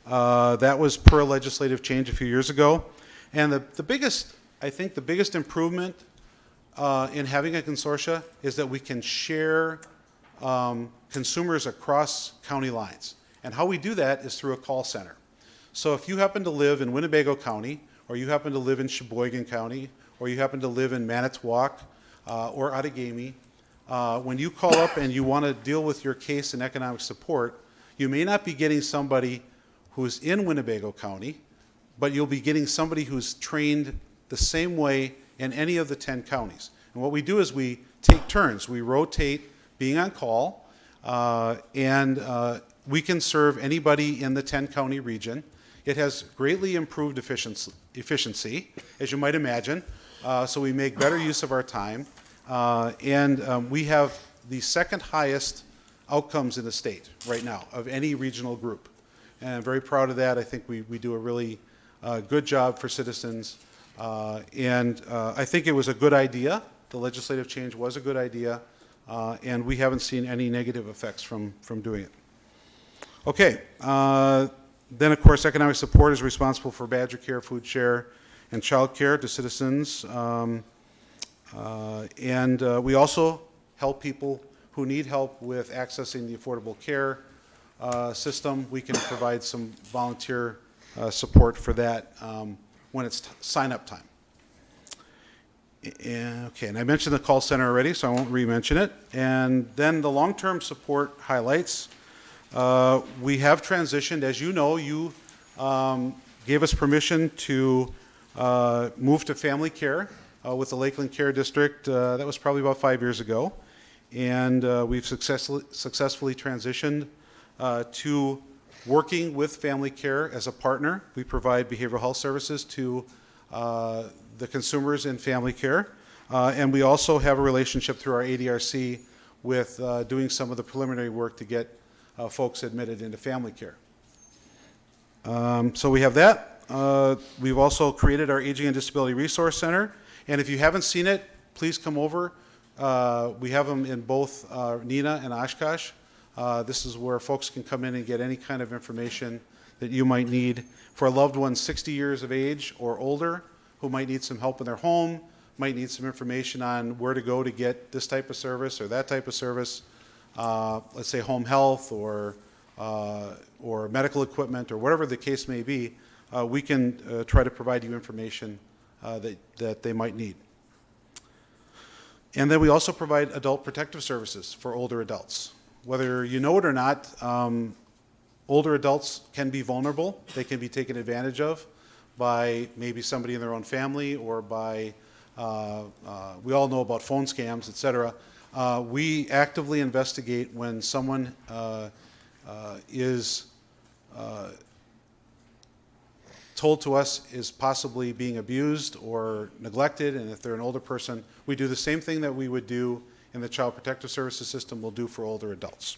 That was per legislative change a few years ago. And the biggest improvement in having a consortia is that we can share consumers across county lines. And how we do that is through a call center. So if you happen to live in Winnebago County, or you happen to live in Sheboygan County, or you happen to live in Manitowoc or Outagamie, when you call up and you want to deal with your case in economic support, you may not be getting somebody who's in Winnebago County, but you'll be getting somebody who's trained the same way in any of the 10 counties. And what we do is we take turns. We rotate being on call, and we can serve anybody in the 10-county region. It has greatly improved efficiency, as you might imagine, so we make better use of our time, and we have the second highest outcomes in the state right now of any regional group. And I'm very proud of that. I think we do a really good job for citizens, and I think it was a good idea. The legislative change was a good idea, and we haven't seen any negative effects from doing it. Okay. Then, of course, economic support is responsible for Badger Care, food share, and child care to citizens. And we also help people who need help with accessing the affordable care system. We can provide some volunteer support for that when it's sign-up time. Okay, and I mentioned the call center already, so I won't re-mention it. And then the long-term support highlights. We have transitioned, as you know, you gave us permission to move to family care with the Lakeland Care District. That was probably about 5 years ago. And we've successfully transitioned to working with family care as a partner. We provide behavioral health services to the consumers in family care. And we also have a relationship through our ADRC with doing some of the preliminary work to get folks admitted into family care. So we have that. We've also created our Aging and Disability Resource Center. And if you haven't seen it, please come over. We have them in both Neenah and Oshkosh. This is where folks can come in and get any kind of information that you might need for a loved one 60 years of age or older who might need some help in their home, might need some information on where to go to get this type of service or that type of service. Let's say home health or medical equipment or whatever the case may be, we can try to provide you information that they might need. And then we also provide adult protective services for older adults. Whether you know it or not, older adults can be vulnerable. They can be taken advantage of by maybe somebody in their own family or by, we all know about phone scams, et cetera. We actively investigate when someone is told to us is possibly being abused or neglected, and if they're an older person, we do the same thing that we would do in the Child Protective Services system, we'll do for older adults.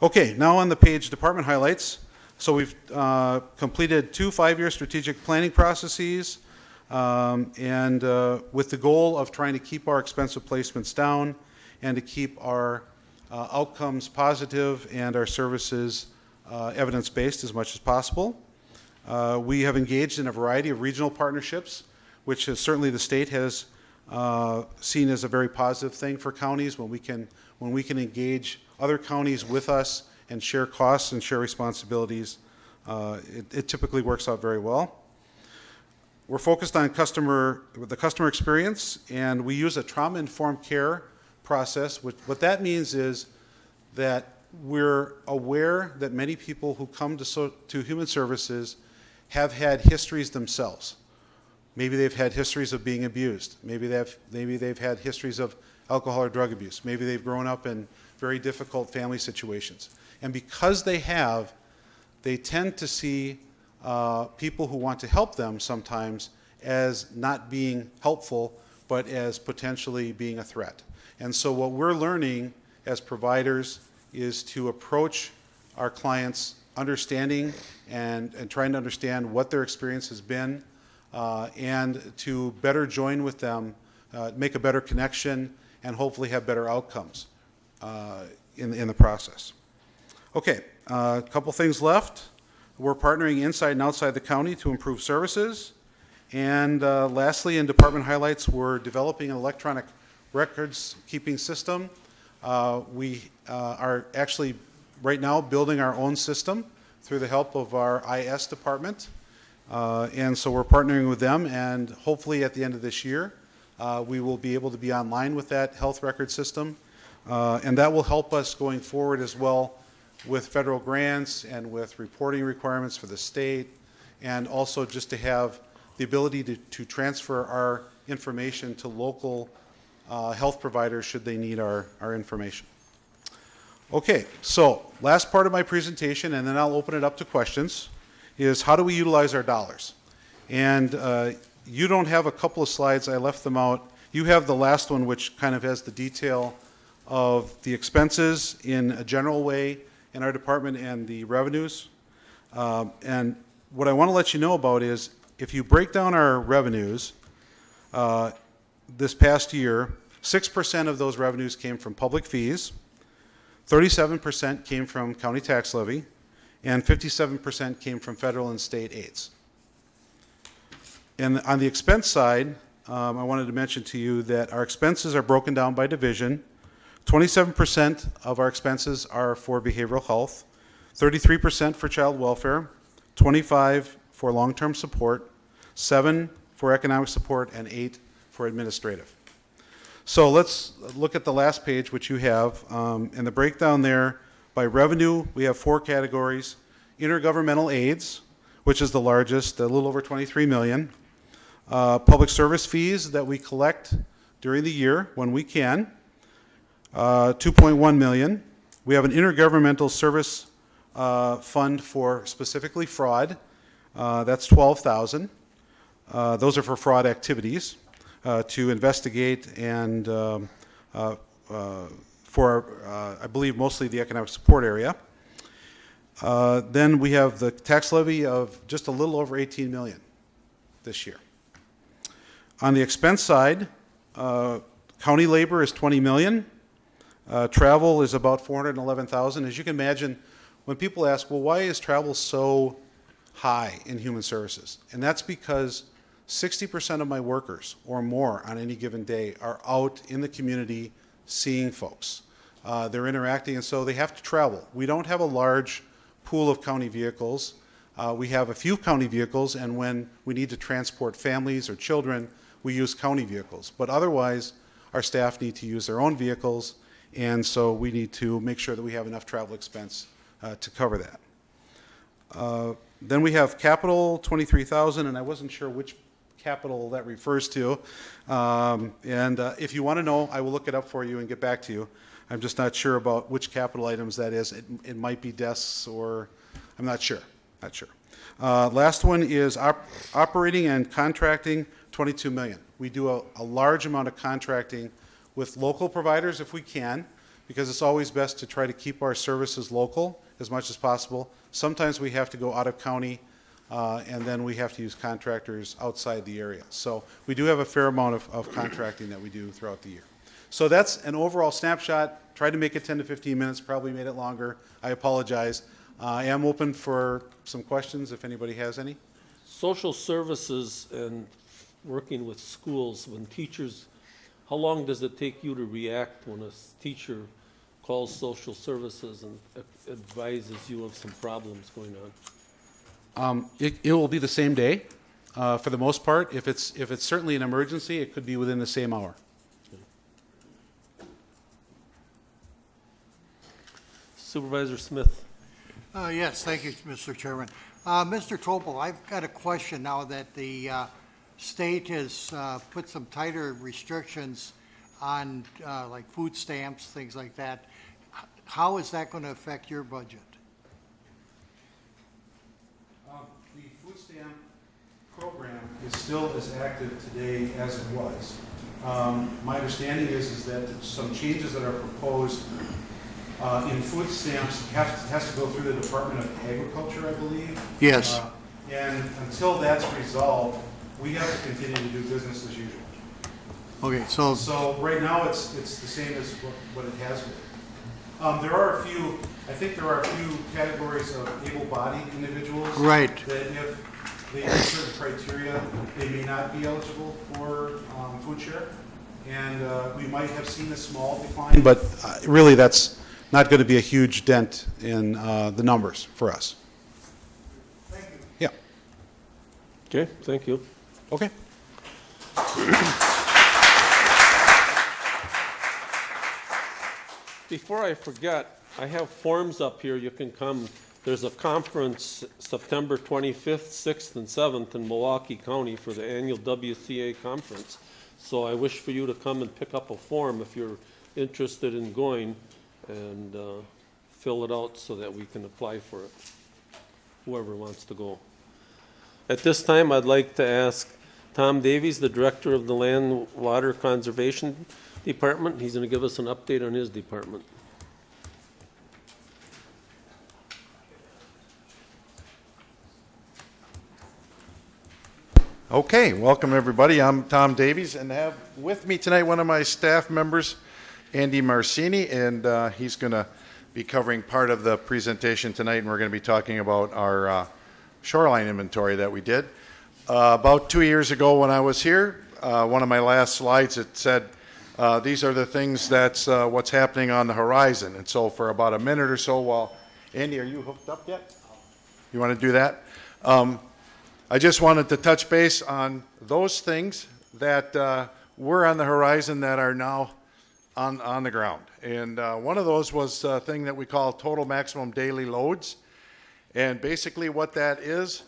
Okay, now on the page, department highlights. So we've completed 2 5-year strategic planning processes, and with the goal of trying to keep our expensive placements down and to keep our outcomes positive and our services evidence-based as much as possible. We have engaged in a variety of regional partnerships, which is certainly the state has seen as a very positive thing for counties when we can engage other counties with us and share costs and share responsibilities. It typically works out very well. We're focused on the customer experience, and we use a trauma-informed care process. What that means is that we're aware that many people who come to human services have had histories themselves. Maybe they've had histories of being abused. Maybe they've had histories of alcohol or drug abuse. Maybe they've grown up in very difficult family situations. And because they tend to see people who want to help them sometimes as not being helpful, but as potentially being a threat. And so what we're learning as providers is to approach our clients understanding and trying to understand what their experience has been, and to better join with them, make a better connection, and hopefully have better outcomes in the process. Okay, a couple things left. We're partnering inside and outside the county to improve services. And lastly, in department highlights, we're developing an electronic records keeping system. We are actually right now building our own system through the help of our IS department. And so we're partnering with them, and hopefully at the end of this year, we will be able to be online with that health record system. And that will help us going forward as well with federal grants and with reporting requirements for the state, and also just to have the ability to transfer our information to local health providers should they need our information. Okay, so last part of my presentation, and then I'll open it up to questions, is how do we utilize our dollars? And you don't have a couple of slides, I left them out. You have the last one, which kind of has the detail of the expenses in a general way in our department and the revenues. And what I want to let you know about is if you break down our revenues this past year, 6% of those revenues came from public fees, 37% came from county tax levy, and 57% came from federal and state aids. And on the expense side, I wanted to mention to you that our expenses are broken down by division. 27% of our expenses are for behavioral health, 33% for child welfare, 25% for long-term support, 7% for economic support, and 8% for administrative. So let's look at the last page, which you have, and the breakdown there by revenue. We have 4 categories: intergovernmental aids, which is the largest, a little over $23 million. Public service fees that we collect during the year when we can, $2.1 million. We have an intergovernmental service fund for specifically fraud. That's $12,000. Those are for fraud activities to investigate and for, I believe, mostly the economic support area. Then we have the tax levy of just a little over $18 million this year. On the expense side, county labor is $20 million. Travel is about $411,000. As you can imagine, when people ask, well, why is travel so high in human services? And that's because 60% of my workers or more on any given day are out in the community seeing folks. They're interacting, and so they have to travel. We don't have a large pool of county vehicles. We have a few county vehicles, and when we need to transport families or children, we use county vehicles. But otherwise, our staff need to use their own vehicles, and so we need to make sure that we have enough travel expense to cover that. Then we have capital, $23,000, and I wasn't sure which capital that refers to. If you want to know, I will look it up for you and get back to you. I'm just not sure about which capital items that is. It might be desks, or I'm not sure. Last one is operating and contracting, $22 million. We do a large amount of contracting with local providers if we can, because it's always best to try to keep our services local as much as possible. Sometimes we have to go out of county, and then we have to use contractors outside the area. So we do have a fair amount of contracting that we do throughout the year. So that's an overall snapshot. Tried to make it 10 to 15 minutes, probably made it longer. I apologize. I am open for some questions if anybody has any. Social services and working with schools, when teachers, how long does it take you to react when a teacher calls social services and advises you of some problems going on? It will be the same day, for the most part. If it's certainly an emergency, it could be within the same hour. Supervisor Smith. Yes, thank you, Mr. Chairman. Mr. Topol, I've got a question now that the state has put some tighter restrictions on like food stamps, things like that. How is that going to affect your budget? The food stamp program is still as active today as it was. My understanding is that some changes that are proposed in food stamps has to go through the Department of Agriculture, I believe. Yes. And until that's resolved, we have to continue to do business as usual. Okay, so, So right now, it's the same as what it has been. There are a few, I think there are a few categories of able-bodied individuals. Right. That if they meet certain criteria, they may not be eligible for food share. And we might have seen a small decline. But really, that's not going to be a huge dent in the numbers for us. thank you. Yeah. Okay, thank you. Okay. Before I forget, I have forms up here, you can come. There's a conference September 25th, 6th, and 7th in Milwaukee County for the annual WCA conference. So I wish for you to come and pick up a form if you're interested in going, and fill it out so that we can apply for it, whoever wants to go. At this time, I'd like to ask Tom Davies, the Director of the Land Water Conservation Department. He's going to give us an update on his department. Okay, welcome everybody. I'm Tom Davies, and I have with me tonight one of my staff members, Andy Marcini, and he's going to be covering part of the presentation tonight, and we're going to be talking about our shoreline inventory that we did. About 2 years ago when I was here, one of my last slides, it said, these are the things that's what's happening on the horizon. And so for about a minute or so while, Andy, are you hooked up yet? You want to do that? I just wanted to touch base on those things that were on the horizon that are now on the ground. And one of those was a thing that we call total maximum daily loads. And basically what that is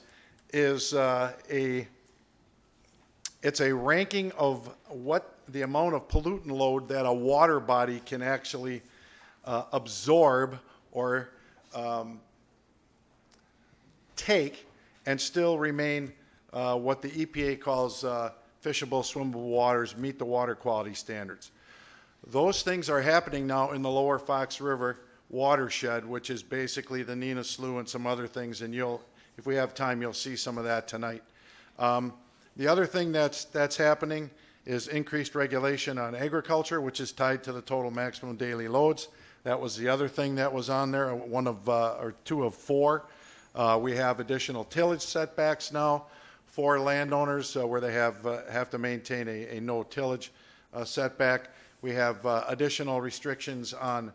it's a ranking of what the amount of pollutant load that a water body can actually absorb or take and still remain what the EPA calls fishable, swimmable waters, meet the water quality standards. Those things are happening now in the lower Fox River watershed, which is basically the Nina Slough and some other things, and if we have time, you'll see some of that tonight. The other thing that's happening is increased regulation on agriculture, which is tied to the total maximum daily loads. That was the other thing that was on there, one of, or two of four. We have additional tillage setbacks now for landowners where they have to maintain a no tillage setback. We have additional restrictions on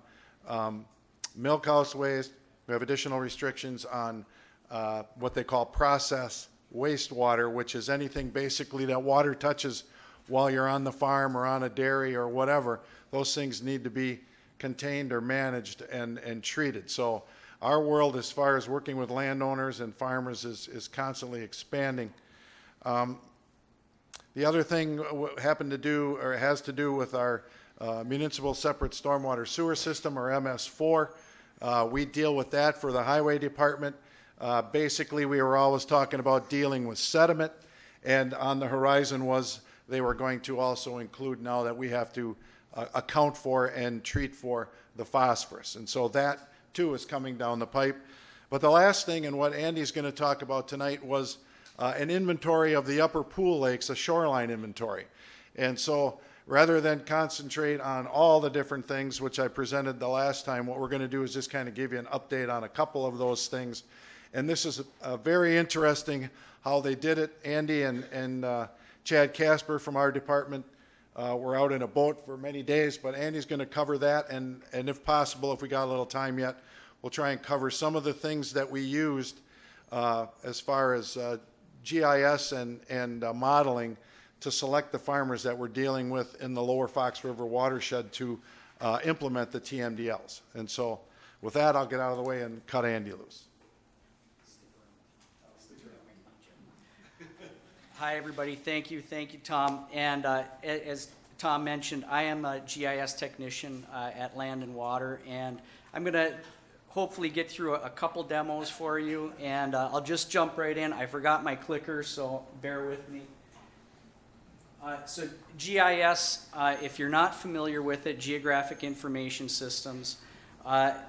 milk house waste. We have additional restrictions on what they call process wastewater, which is anything basically that water touches while you're on the farm or on a dairy or whatever. Those things need to be contained or managed and treated. So our world, as far as working with landowners and farmers, is constantly expanding. The other thing happened to do, or has to do with our municipal separate stormwater sewer system, or MS4. We deal with that for the highway department. Basically, we were always talking about dealing with sediment, and on the horizon was they were going to also include now that we have to account for and treat for the phosphorus. And so that too is coming down the pipe. But the last thing, and what Andy's going to talk about tonight, was an inventory of the upper pool lakes, a shoreline inventory. And so rather than concentrate on all the different things which I presented the last time, what we're going to do is just kind of give you an update on a couple of those things. And this is very interesting how they did it. Andy and Chad Casper from our department were out in a boat for many days, but Andy's going to cover that, and if possible, if we got a little time yet, we'll try and cover some of the things that we used as far as GIS and modeling to select the farmers that we're dealing with in the lower Fox River watershed to implement the TMDLs. And so with that, I'll get out of the way and cut Andy loose. Hi, everybody. Thank you, Tom. And as Tom mentioned, I am a GIS technician at Land and Water, and I'm going to hopefully get through a couple demos for you, and I'll just jump right in. I forgot my clicker, so bear with me. So GIS, if you're not familiar with it, Geographic Information Systems,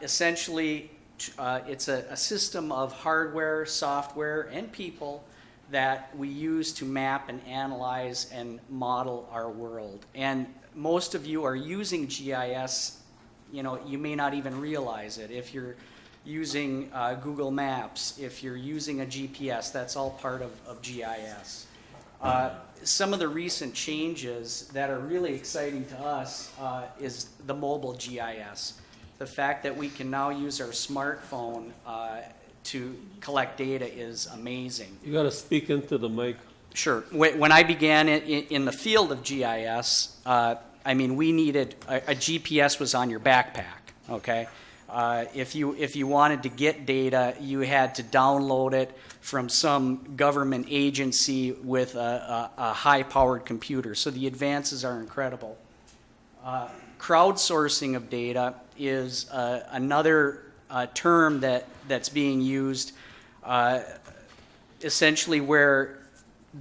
Essentially, it's a system of hardware, software, and people that we use to map and analyze and model our world. And most of you are using GIS, you may not even realize it. If you're using Google Maps, if you're using a GPS, that's all part of GIS. Some of the recent changes that are really exciting to us is the mobile GIS. The fact that we can now use our smartphone to collect data is amazing. You got to speak into the mic. Sure. When I began in the field of GIS, we needed a GPS was on your backpack. Okay, if you wanted to get data, you had to download it from some government agency with a high-powered computer. So the advances are incredible. Crowdsourcing of data is another term that's being used, essentially where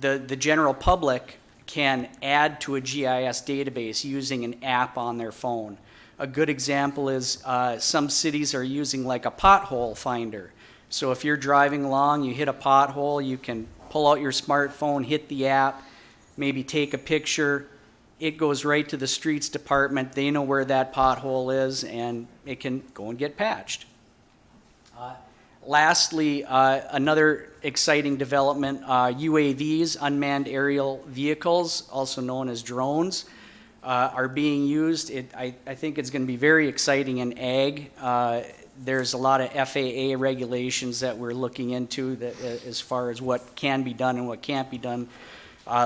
the general public can add to a GIS database using an app on their phone. A good example is some cities are using like a pothole finder. So if you're driving along, you hit a pothole, you can pull out your smartphone, hit the app, maybe take a picture. It goes right to the streets department. They know where that pothole is, and it can go and get patched. Lastly, another exciting development, UAVs, unmanned aerial vehicles, also known as drones, are being used. I think it's going to be very exciting in ag. There's a lot of FAA regulations that we're looking into that, as far as what can be done and what can't be done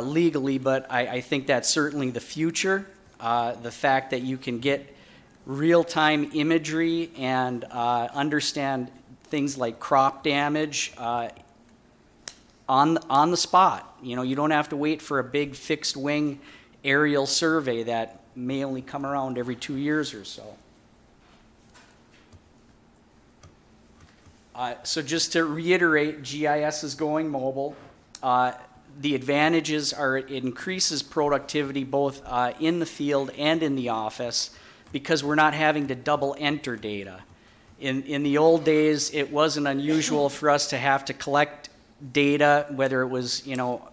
legally, but I think that's certainly the future. The fact that you can get real-time imagery and understand things like crop damage on the spot. You don't have to wait for a big fixed wing aerial survey that may only come around every 2 years or so. So just to reiterate, GIS is going mobile. The advantages are it increases productivity both in the field and in the office because we're not having to double enter data. In the old days, it wasn't unusual for us to have to collect data, whether it was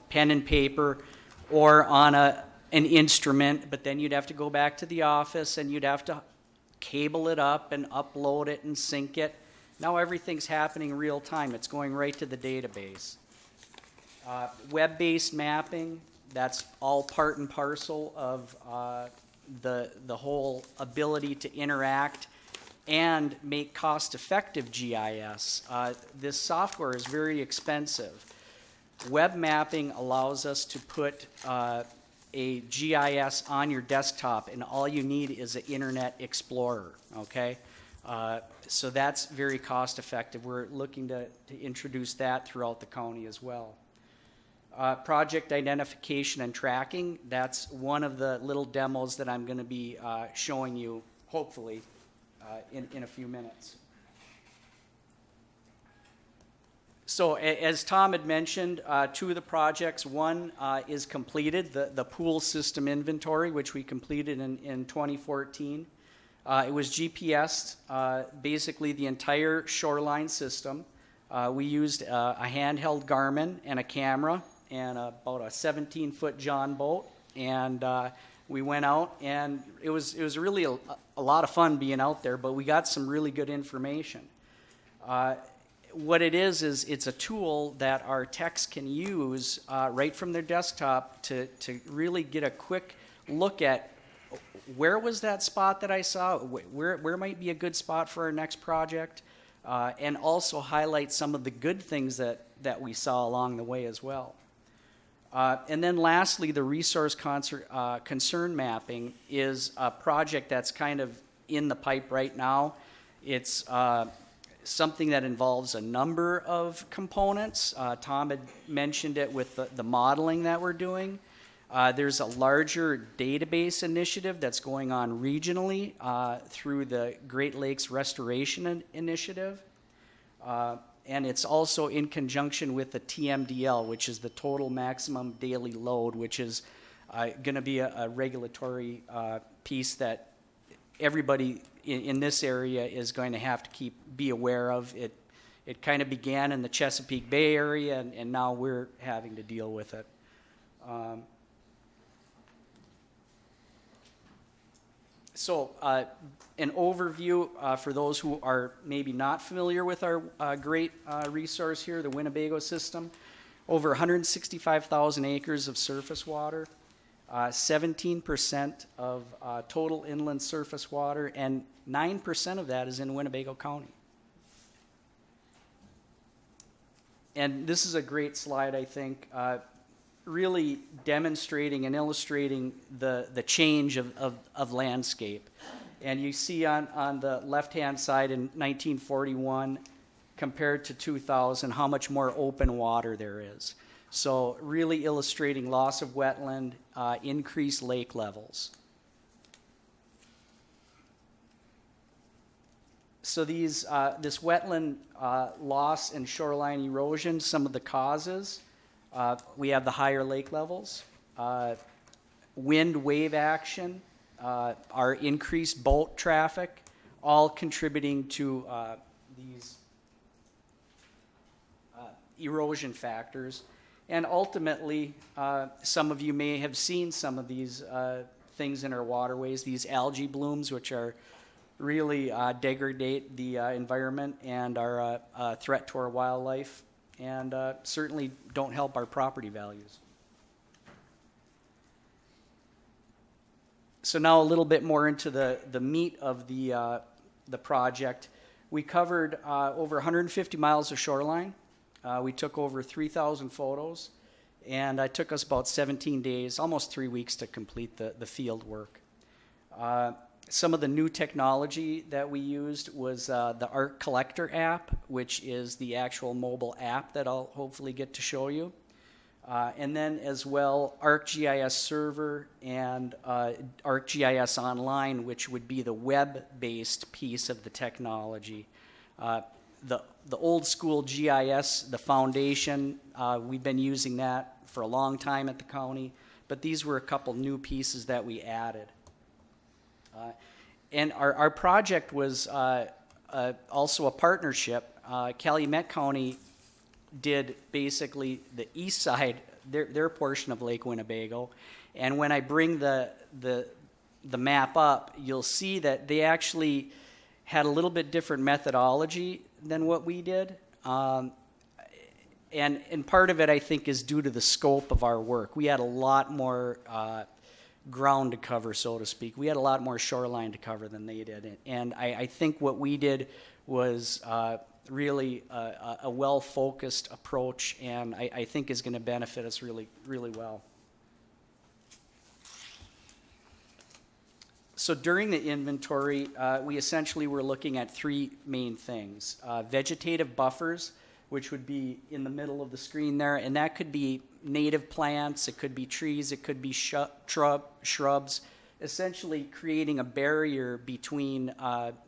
pen and paper or on an instrument, but then you'd have to go back to the office and you'd have to cable it up and upload it and sync it. Now everything's happening real time. It's going right to the database. Web-based mapping, that's all part and parcel of the whole ability to interact and make cost-effective GIS. This software is very expensive. Web mapping allows us to put a GIS on your desktop, and all you need is an Internet Explorer, okay? So that's very cost-effective. We're looking to introduce that throughout the county as well. Project identification and tracking, that's one of the little demos that I'm going to be showing you, hopefully, in a few minutes. So as Tom had mentioned, two of the projects, one is completed, the pool system inventory, which we completed in 2014. It was GPSed, basically the entire shoreline system. We used a handheld Garmin and a camera and about a 17-foot John boat, and we went out, and it was really a lot of fun being out there, but we got some really good information. What it is it's a tool that our techs can use right from their desktop to really get a quick look at where was that spot that I saw, where might be a good spot for our next project, and also highlight some of the good things that we saw along the way as well. And then lastly, the resource concern mapping is a project that's kind of in the pipe right now. It's something that involves a number of components. Tom had mentioned it with the modeling that we're doing. There's a larger database initiative that's going on regionally through the Great Lakes Restoration Initiative. And it's also in conjunction with the TMDL, which is the total maximum daily load, which is going to be a regulatory piece that everybody in this area is going to have to be aware of. It kind of began in the Chesapeake Bay area, and now we're having to deal with it. So an overview for those who are maybe not familiar with our great resource here, the Winnebago system. Over 165,000 acres of surface water, 17% of total inland surface water, and 9% of that is in Winnebago County. And this is a great slide, I think, really demonstrating and illustrating the change of landscape. And you see on the left-hand side in 1941 compared to 2000 how much more open water there is. So really illustrating loss of wetland, increased lake levels. So this wetland loss and shoreline erosion, some of the causes, we have the higher lake levels, wind wave action, our increased boat traffic, all contributing to these erosion factors. And ultimately, some of you may have seen some of these things in our waterways, these algae blooms, which are really degrade the environment and are a threat to our wildlife, and certainly don't help our property values. So now a little bit more into the meat of the project. We covered over 150 miles of shoreline. We took over 3,000 photos, and it took us about 17 days, almost 3 weeks to complete the field work. Some of the new technology that we used was the ARC Collector app, which is the actual mobile app that I'll hopefully get to show you. And then as well, ArcGIS Server and ArcGIS Online, which would be the web-based piece of the technology. The old school GIS, the foundation, we've been using that for a long time at the county, but these were a couple new pieces that we added. And our project was also a partnership. Calumet County did basically the east side, their portion of Lake Winnebago, and when I bring the map up, you'll see that they actually had a little bit different methodology than what we did. And part of it, I think, is due to the scope of our work. We had a lot more ground to cover, so to speak. We had a lot more shoreline to cover than they did. And I think what we did was really a well-focused approach, and I think is going to benefit us really, really well. So during the inventory, we essentially were looking at three main things. Vegetative buffers, which would be in the middle of the screen there, and that could be native plants, it could be trees, it could be shrubs, essentially creating a barrier between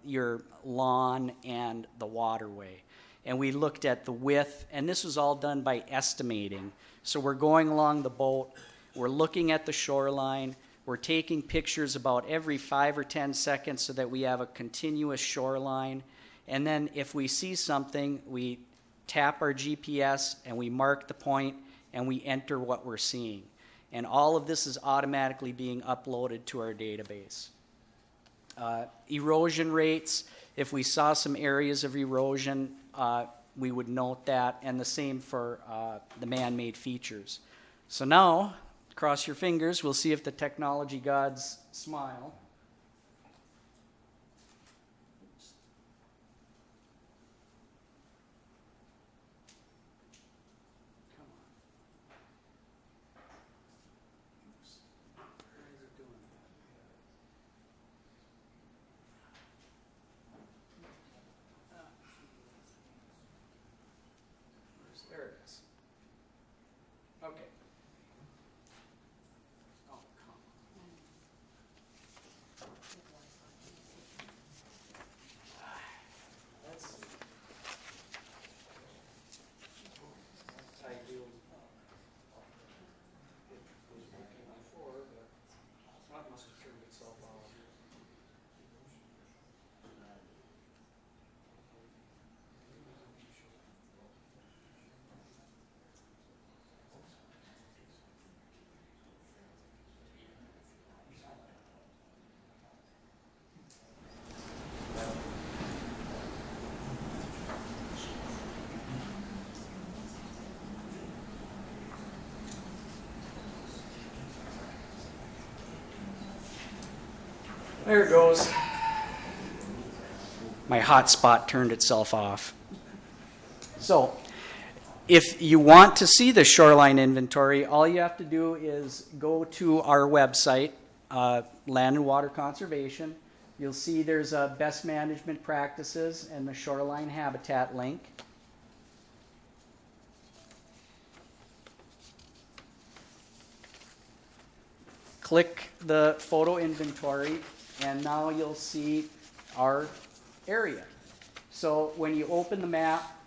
your lawn and the waterway. And we looked at the width, and this was all done by estimating. So we're going along the boat, we're looking at the shoreline, we're taking pictures about every 5 or 10 seconds so that we have a continuous shoreline. And then if we see something, we tap our GPS and we mark the point and we enter what we're seeing. And all of this is automatically being uploaded to our database. Erosion rates, if we saw some areas of erosion, we would note that, and the same for the man-made features. So now, cross your fingers, we'll see if the technology gods smile. There it is. Okay. Oh, come on. There it goes. My hotspot turned itself off. So, if you want to see the shoreline inventory, all you have to do is go to our website, Land and Water Conservation. You'll see there's a best management practices and the shoreline habitat link. Click the photo inventory, and now you'll see our area. So when you open the map,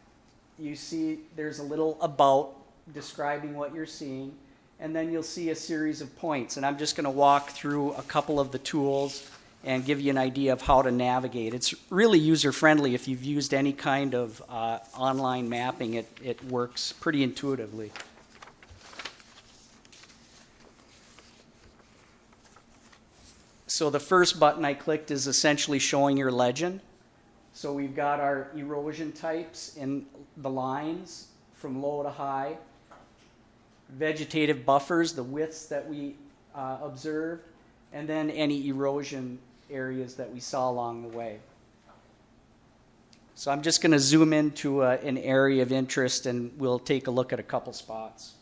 you see there's a little about describing what you're seeing, and then you'll see a series of points. And I'm just going to walk through a couple of the tools and give you an idea of how to navigate. It's really user-friendly. If you've used any kind of online mapping, it works pretty intuitively. So the first button I clicked is essentially showing your legend. So we've got our erosion types in the lines from low to high, vegetative buffers, the widths that we observed, and then any erosion areas that we saw along the way. So I'm just going to zoom into an area of interest, and we'll take a look at a couple spots.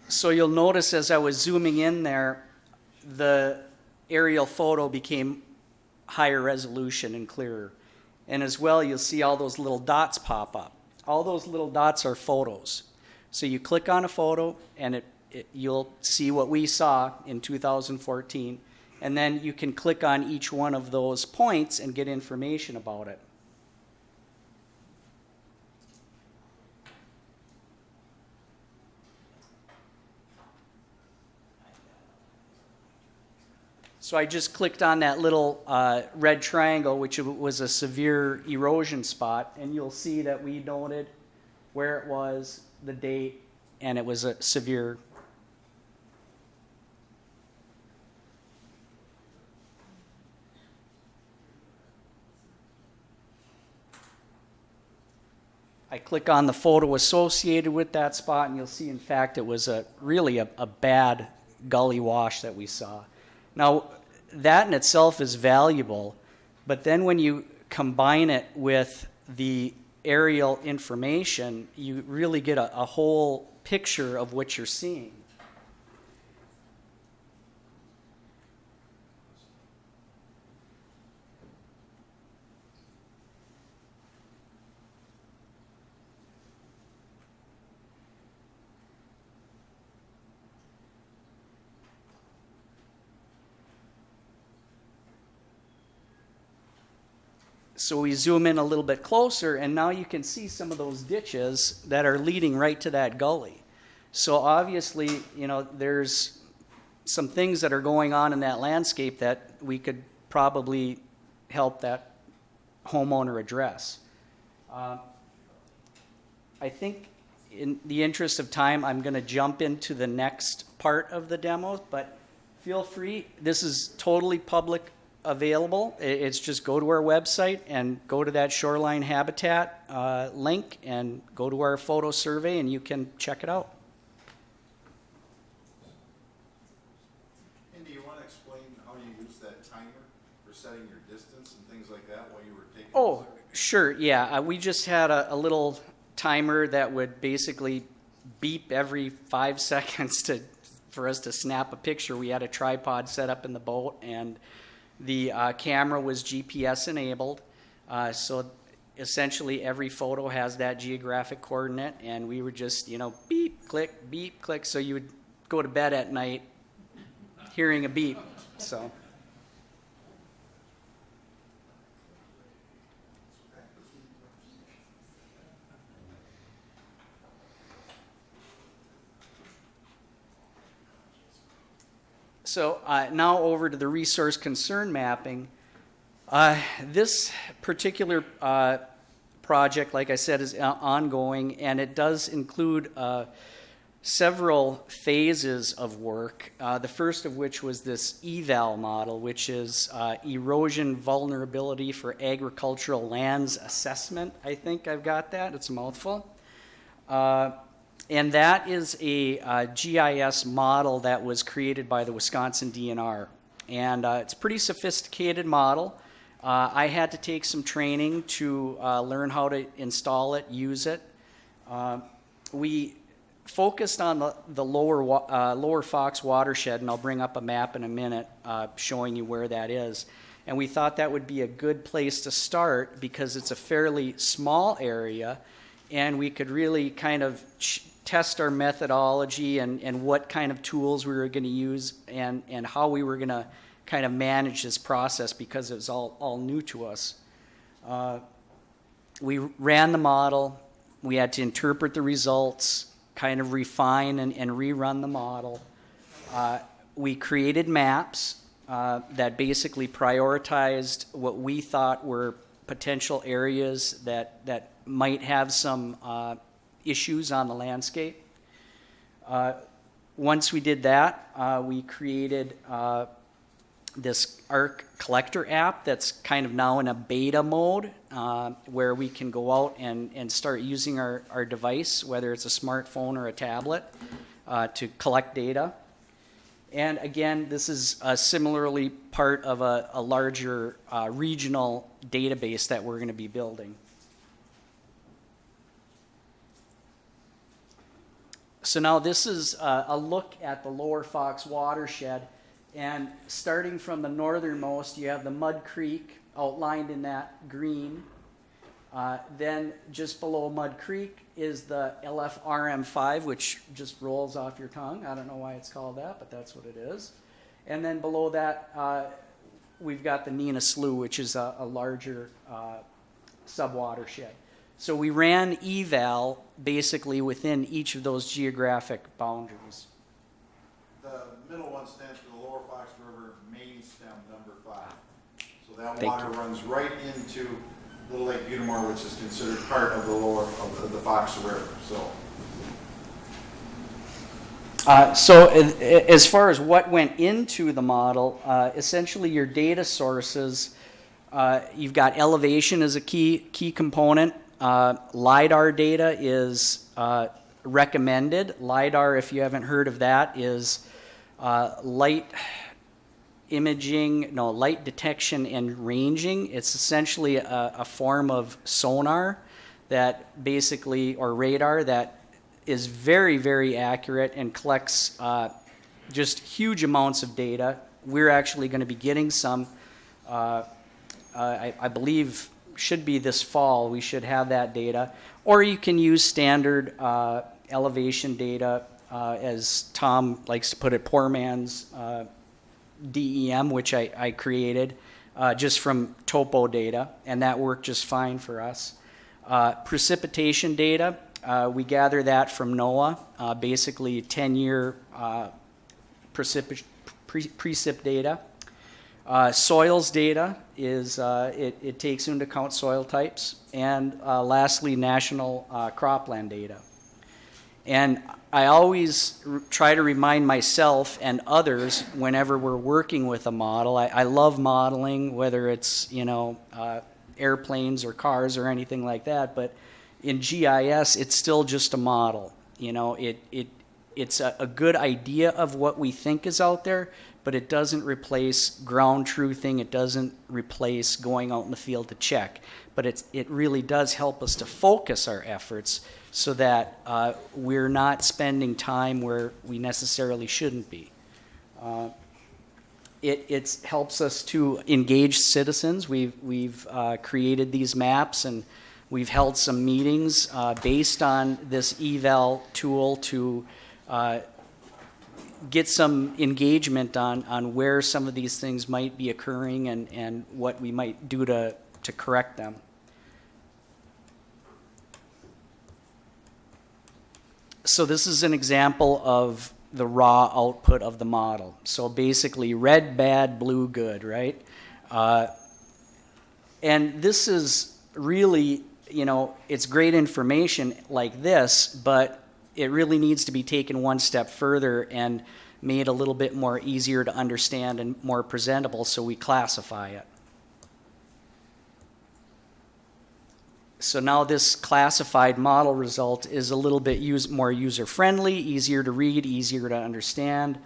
So you'll notice as I was zooming in there, the aerial photo became higher resolution and clearer. And as well, you'll see all those little dots pop up. All those little dots are photos. So you click on a photo, and you'll see what we saw in 2014. And then you can click on each one of those points and get information about it. So I just clicked on that little red triangle, which was a severe erosion spot, and you'll see that we noted where it was, the date, and it was a severe. I click on the photo associated with that spot, and you'll see, in fact, it was really a bad gully wash that we saw. Now, that in itself is valuable, but then when you combine it with the aerial information, you really get a whole picture of what you're seeing. So we zoom in a little bit closer, and now you can see some of those ditches that are leading right to that gully. So obviously, there's some things that are going on in that landscape that we could probably help that homeowner address. I think in the interest of time, I'm going to jump into the next part of the demo, but feel free. This is totally public available. It's just go to our website and go to that shoreline habitat link and go to our photo survey, and you can check it out. And do you want to explain how you use that timer for setting your distance and things like that while you were taking? Oh, sure, yeah. We just had a little timer that would basically beep every 5 seconds for us to snap a picture. We had a tripod set up in the boat, and the camera was GPS enabled, so essentially every photo has that geographic coordinate, and we would just, beep, click, so you would go to bed at night hearing a beep, so. So now over to the resource concern mapping. This particular project, like I said, is ongoing, and it does include several phases of work. The first of which was this eval model, which is erosion vulnerability for agricultural lands assessment. I think I've got that. It's a mouthful. And that is a GIS model that was created by the Wisconsin DNR. And it's a pretty sophisticated model. I had to take some training to learn how to install it, use it. We focused on the lower Fox watershed, and I'll bring up a map in a minute showing you where that is. And we thought that would be a good place to start because it's a fairly small area, and we could really kind of test our methodology and what kind of tools we were going to use and how we were going to kind of manage this process because it was all new to us. We ran the model. We had to interpret the results, kind of refine and rerun the model. We created maps that basically prioritized what we thought were potential areas that might have some issues on the landscape. Once we did that, we created this ARC collector app that's kind of now in a beta mode where we can go out and start using our device, whether it's a smartphone or a tablet, to collect data. And again, this is similarly part of a larger regional database that we're going to be building. So now this is a look at the Lower Fox watershed. And starting from the northernmost, you have the Mud Creek outlined in that green. Then just below Mud Creek is the LFRM5, which just rolls off your tongue. I don't know why it's called that, but that's what it is. And then below that, we've got the Neenah Slough, which is a larger sub-watershed. So we ran eval basically within each of those geographic boundaries. The middle one stands for the Lower Fox River main stem number 5. So that Thank water you. runs right into Little Lake Butamore, which is considered part of the lower of the Fox River. So as far as what went into the model, essentially your data sources, you've got elevation as a key component. LiDAR data is recommended. LiDAR, if you haven't heard of that, is light detection and ranging. It's essentially a form of sonar that basically, or radar, that is very, very accurate and collects just huge amounts of data. We're actually going to be getting some, I believe, should be this fall. We should have that data. Or you can use standard elevation data, as Tom likes to put it, poor man's DEM, which I created just from topo data, and that worked just fine for us. Precipitation data, we gather that from NOAA, basically 10-year precip data. Soils data is, it takes into account soil types. And lastly, national cropland data. And I always try to remind myself and others whenever we're working with a model. I love modeling, whether it's, airplanes or cars or anything like that, but in GIS, it's still just a model. It's a good idea of what we think is out there, but it doesn't replace ground truthing. It doesn't replace going out in the field to check. But it really does help us to focus our efforts so that we're not spending time where we necessarily shouldn't be. It helps us to engage citizens. We've created these maps, and we've held some meetings based on this eval tool to get some engagement on where some of these things might be occurring and what we might do to correct them. So this is an example of the raw output of the model. So basically red bad, blue good, right? And this is really it's great information like this, but it really needs to be taken one step further and made a little bit more easier to understand and more presentable, so we classify it. So now this classified model result is a little bit more user-friendly, easier to read, easier to understand,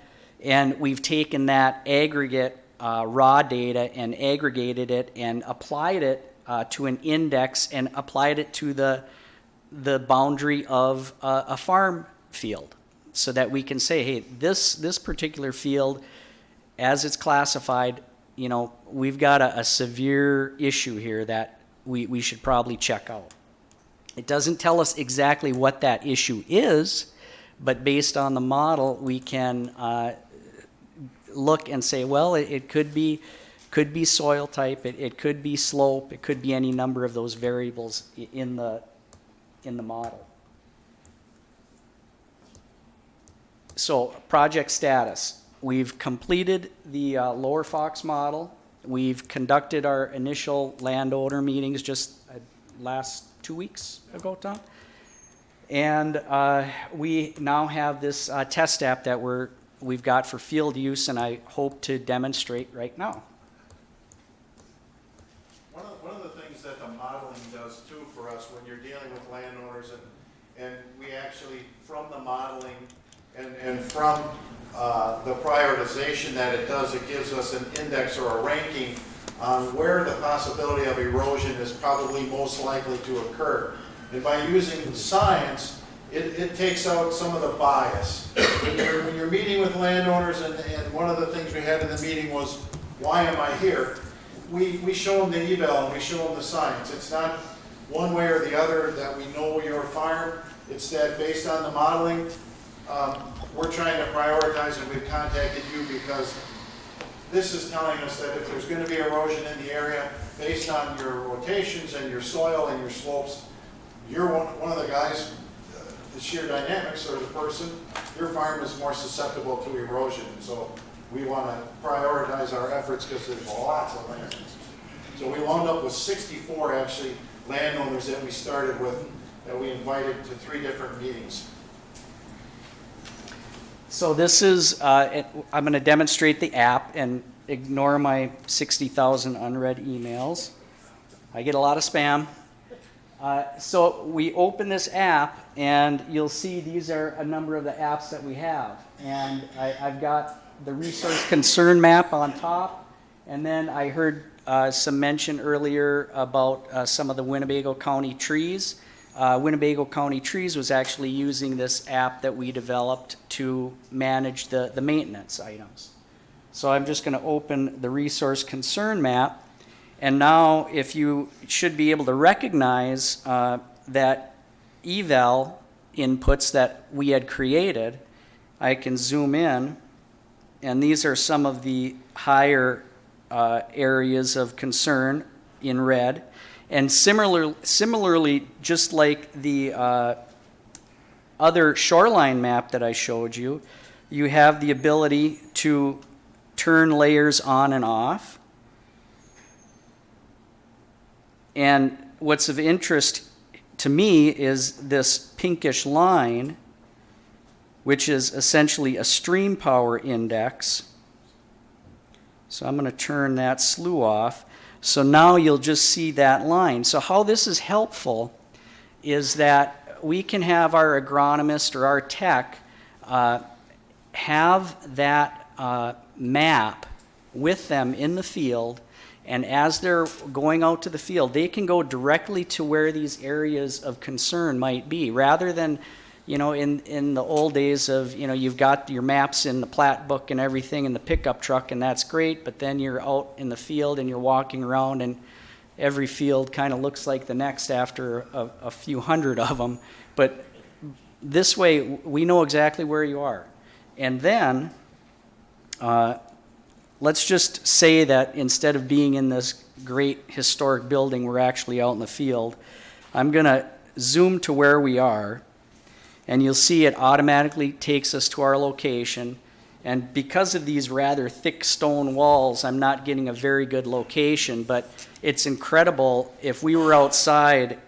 and we've taken that aggregate raw data and aggregated it and applied it to an index and applied it to the boundary of a farm field, so that we can say, hey, this particular field, as it's classified, we've got a severe issue here that we should probably check out. It doesn't tell us exactly what that issue is, but based on the model, we can look and say, well, it could be soil type, it could be slope, it could be any number of those variables in the model. So, project status. We've completed the Lower Fox model. We've conducted our initial landowner meetings just last 2 weeks ago, Tom. And we now have this test app that we've got for field use, and I hope to demonstrate right now. One of the things that the modeling does too for us when you're dealing with landowners, and we actually, from the modeling and from the prioritization that it does, it gives us an index or a ranking on where the possibility of erosion is probably most likely to occur. And by using science, it takes out some of the bias. When you're meeting with landowners, and one of the things we had in the meeting was, why am I here? We show them the eval and we show them the science. It's not one way or the other that we know your farm. It's that based on the modeling, we're trying to prioritize, and we've contacted you because this is telling us that if there's going to be erosion in the area, based on your rotations and your soil and your slopes, you're one of the guys, the sheer dynamics or the person, your farm is more susceptible to erosion. And so we want to prioritize our efforts because there's lots of land. So we wound up with 64 actually landowners that we started with, that we invited to 3 different meetings. So this is, I'm going to demonstrate the app and ignore my 60,000 unread emails. I get a lot of spam. So we open this app, and you'll see these are a number of the apps that we have. And I've got the resource concern map on top, and then I heard some mention earlier about some of the Winnebago County trees. Winnebago County Trees was actually using this app that we developed to manage the maintenance items. So I'm just going to open the resource concern map, and now if you should be able to recognize that eval inputs that we had created, I can zoom in, and these are some of the higher areas of concern in red. And similarly, just like the other shoreline map that I showed you, you have the ability to turn layers on and off. And what's of interest to me is this pinkish line, which is essentially a stream power index. So I'm going to turn that slew off. So now you'll just see that line. So how this is helpful is that we can have our agronomist or our tech have that map with them in the field, and as they're going out to the field, they can go directly to where these areas of concern might be, rather than, in the old days of, you've got your maps in the plat book and everything in the pickup truck, and that's great, but then you're out in the field and you're walking around, and every field kind of looks like the next after a few hundred of them. But this way, we know exactly where you are. And then, let's just say that instead of being in this great historic building, we're actually out in the field. I'm going to zoom to where we are, and you'll see it automatically takes us to our location. And because of these rather thick stone walls, I'm not getting a very good location, but it's incredible. If we were outside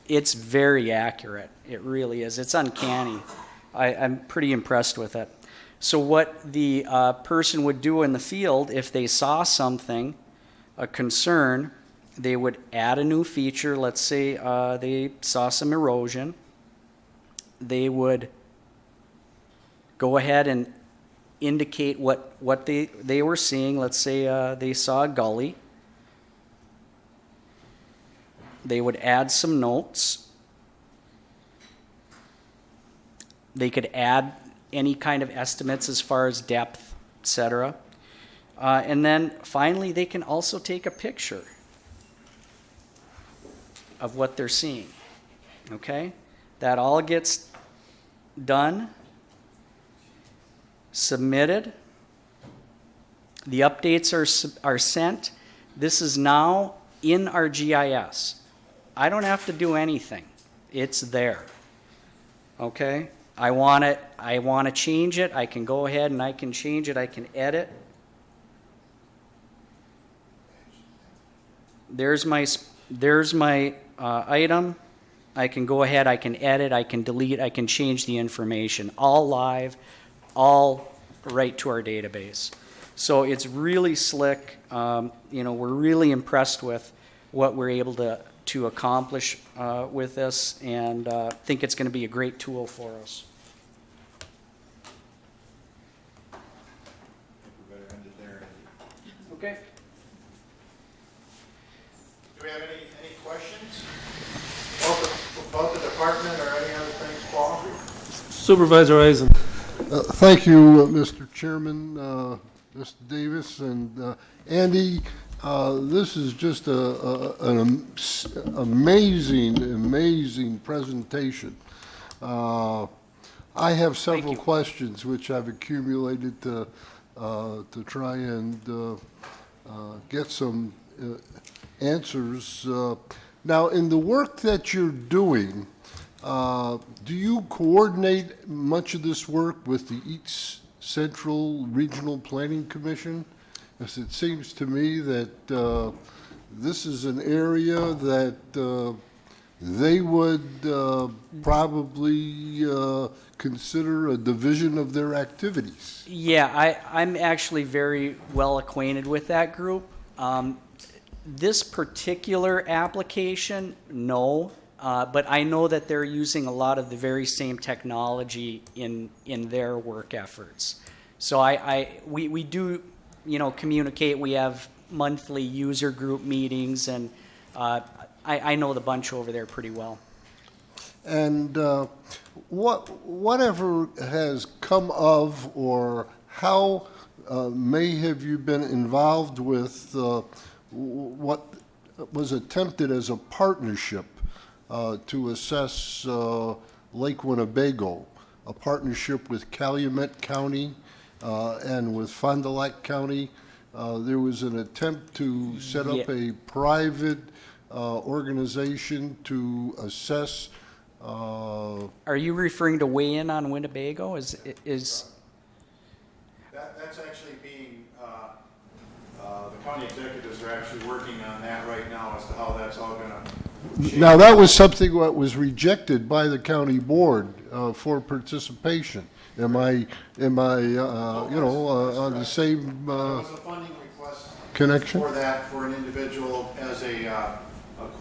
it's very accurate. It really is. It's uncanny. I'm pretty impressed with it. So what the person would do in the field, if they saw something, a concern, they would add a new feature. Let's say they saw some erosion. They would go ahead and indicate what they were seeing. Let's say they saw a gully. They would add some notes. They could add any kind of estimates as far as depth, etc. And then finally, they can also take a picture of what they're seeing. Okay? That all gets done, submitted. The updates are sent. This is now in our GIS. I don't have to do anything. It's there. Okay? I want to change it. I can go ahead and I can change it. I can edit. There's my item. I can go ahead. I can edit. I can delete. I can change the information. All live. All right to our database. So it's really slick. We're really impressed with what we're able to accomplish with this, and think it's going to be a great tool for us. Okay. Do we have any questions about the department or any other things, Paul? Supervisor Eisen. Thank you, Mr. Chairman, Mr. Davis, and Andy. This is just an amazing presentation. I have several questions which I've accumulated to try and get some answers. Now, in the work that you're doing, do you coordinate much of this work with the East Central Regional Planning Commission? Because it seems to me that this is an area that they would probably consider a division of their activities. Yeah, I'm actually very well acquainted with that group. This particular application, no, but I know that they're using a lot of the very same technology in their work efforts. So we do, communicate. We have monthly user group meetings, and I know the bunch over there pretty well. And whatever has come of, or how may have you been involved with what was attempted as a partnership to assess Lake Winnebago, a partnership with Calumet County and with Fond du Lac County. There was an attempt to set up a private organization to assess. Are you referring to weigh in on Winnebago? Is That's actually being, the county executives are actually working on that right now as to how that's all going to. Now, that was something that was rejected by the county board for participation. Am I on the same There was a funding request connection? for that, for an individual as a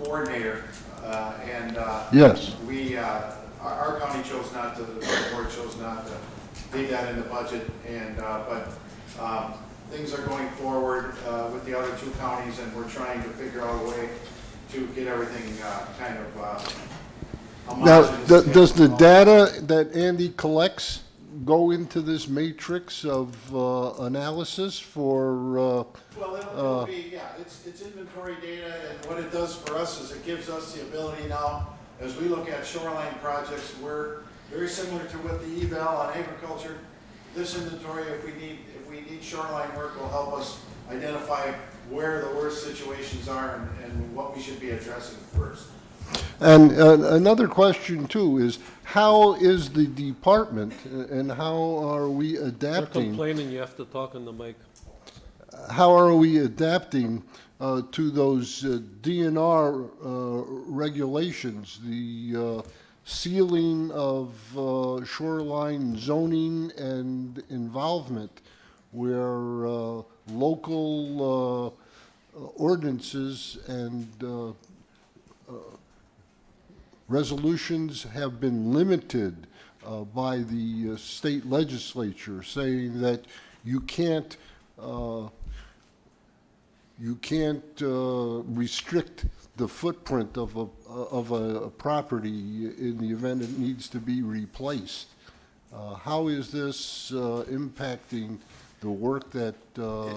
coordinator, and Yes. our county chose not to, the board chose not to leave that in the budget, and but things are going forward with the other two counties, and we're trying to figure out a way to get everything kind of Now, homogeneous. does the data that Andy collects go into this matrix of analysis for? Well, it'll be, yeah, it's inventory data, and what it does for us is it gives us the ability now, as we look at shoreline projects, we're very similar to what the eval on agriculture. This inventory, if we need shoreline work, will help us identify where the worst situations are and what we should be addressing first. And another question too is, how is the department and how are we They're adapting? complaining you have to talk in the mic. how are we adapting to those DNR regulations, the sealing of shoreline zoning and involvement, where local ordinances and resolutions have been limited by the state legislature, saying that you can't restrict the footprint of a property in the event it needs to be replaced. How is this impacting the work that?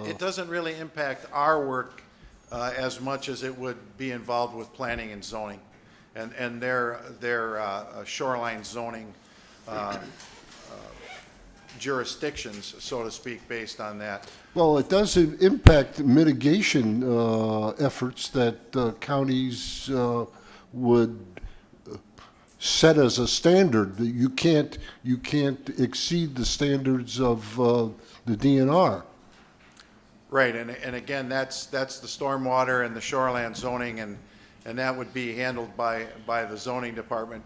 It doesn't really impact our work as much as it would be involved with planning and zoning and their shoreline zoning jurisdictions, so to speak, based on that. Well, it does impact mitigation efforts that counties would set as a standard. That you can't exceed the standards of the DNR. Right, and again, that's the stormwater and the shoreline zoning, and that would be handled by the zoning department.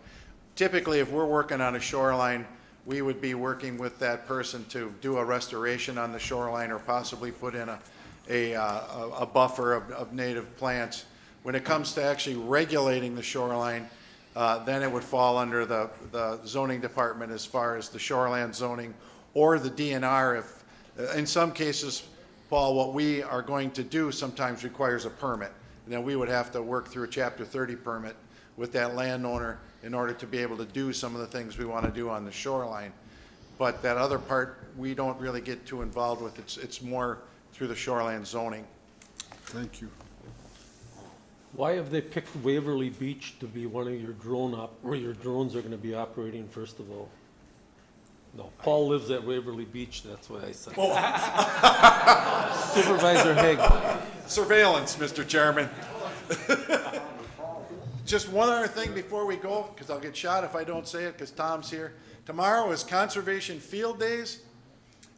Typically, if we're working on a shoreline, we would be working with that person to do a restoration on the shoreline or possibly put in a buffer of native plants. When it comes to actually regulating the shoreline, then it would fall under the zoning department as far as the shoreline zoning or the DNR. If in some cases, Paul, what we are going to do sometimes requires a permit. And then we would have to work through a Chapter 30 permit with that landowner in order to be able to do some of the things we want to do on the shoreline. But that other part, we don't really get too involved with. It's more through the shoreline zoning. Thank you. Why have they picked Waverly Beach to be one of your where your drones are going to be operating, first of all? No, Paul lives at Waverly Beach, that's why I said. Supervisor Haig. Surveillance, Mr. Chairman. Just one other thing before we go, because I'll get shot if I don't say it, because Tom's here. Tomorrow is Conservation Field Days.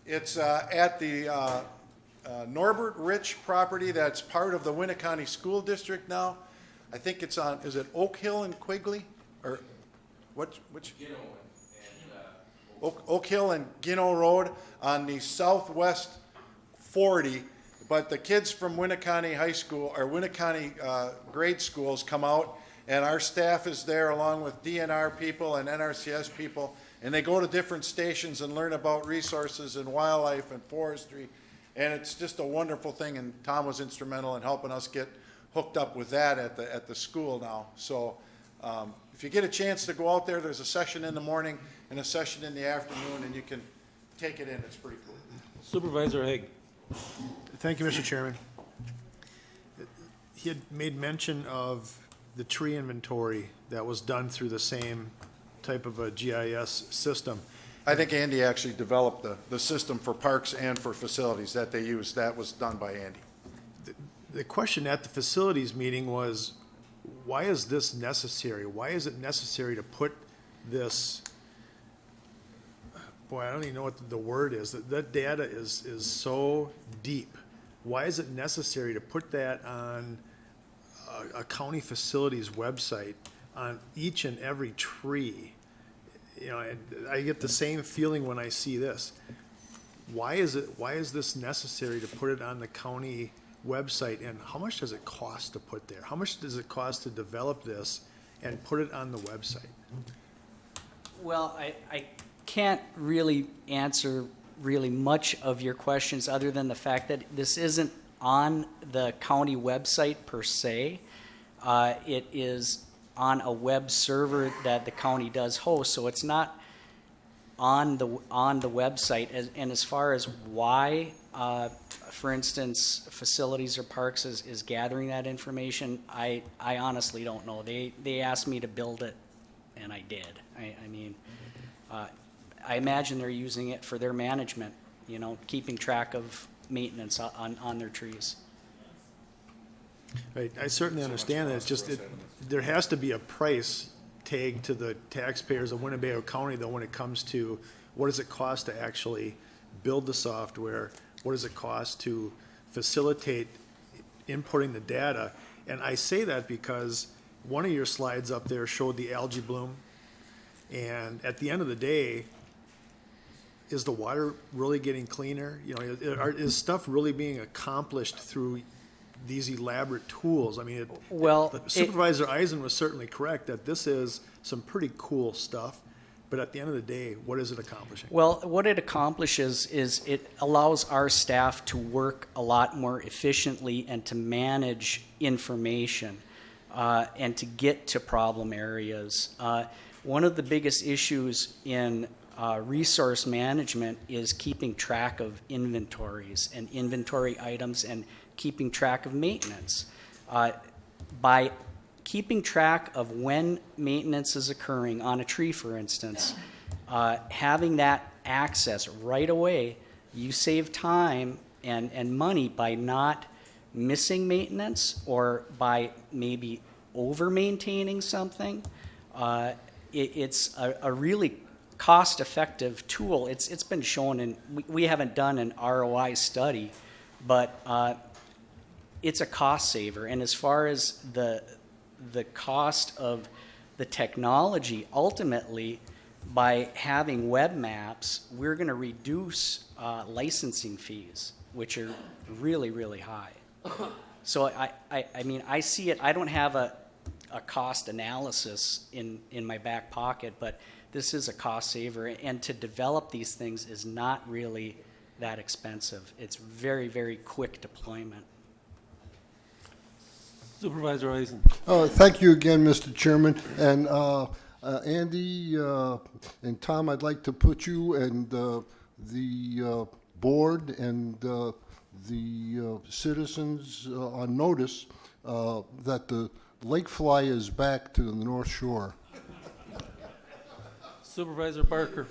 It's at the Norbert Rich property that's part of the Winnebago School District now. I think it's on, is it Oak Hill and Quigley? Or which? Oak Hill and Gino Road on the southwest 40. But the kids from Winnebago High School, or Winnebago grade schools come out, and our staff is there along with DNR people and NRCS people, and they go to different stations and learn about resources and wildlife and forestry, and it's just a wonderful thing, and Tom was instrumental in helping us get hooked up with that at the school now. So if you get a chance to go out there, there's a session in the morning and a session in the afternoon, and you can take it in. It's pretty cool. Supervisor Haig. Thank you, Mr. Chairman. He had made mention of the tree inventory that was done through the same type of a GIS system. I think Andy actually developed the system for parks and for facilities that they use. That was done by Andy. The question at the facilities meeting was, why is this necessary? Why is it necessary to put this, boy, I don't even know what the word is. That data is so deep. Why is it necessary to put that on a county facilities website on each and every tree? You know, I get the same feeling when I see this. Why is this necessary to put it on the county website, and how much does it cost to put there? How much does it cost to develop this and put it on the website? Well, I can't really answer really much of your questions other than the fact that this isn't on the county website per se. It is on a web server that the county does host, so it's not on the website. And as far as why, for instance, facilities or parks is gathering that information, I honestly don't know. They asked me to build it, and I did. I mean, I imagine they're using it for their management, you know, keeping track of maintenance on their trees. Right, I certainly understand that. It's just, there has to be a price tag to the taxpayers of Winnebago County, though, when it comes to what does it cost to actually build the software? What does it cost to facilitate inputting the data. And I say that because one of your slides up there showed the algae bloom. And at the end of the day, is the water really getting cleaner? You know, is stuff really being accomplished through these elaborate tools? I mean, Supervisor Eisen was certainly correct that this is some pretty cool stuff. But at the end of the day, what is it accomplishing? Well, what it accomplishes is it allows our staff to work a lot more efficiently and to manage information and to get to problem areas. One of the biggest issues in resource management is keeping track of inventories and inventory items and keeping track of maintenance. By keeping track of when maintenance is occurring on a tree, for instance, having that access right away, you save time and money by not missing maintenance or by maybe over-maintaining something. It's a really cost-effective tool. It's been shown, and we haven't done an ROI study, but it's a cost saver. And as far as the cost of the technology, ultimately, by having web maps, we're going to reduce licensing fees, which are really, really high. So I mean, I see it. I don't have a cost analysis in my back pocket, but this is a cost saver. And to develop these things is not really that expensive. It's very, very quick deployment. Supervisor Eisen. Thank you again, Mr. Chairman. And Andy and Tom, I'd like to put you and the board and the citizens on notice that the lake fly is back to the North Shore. Supervisor Barker.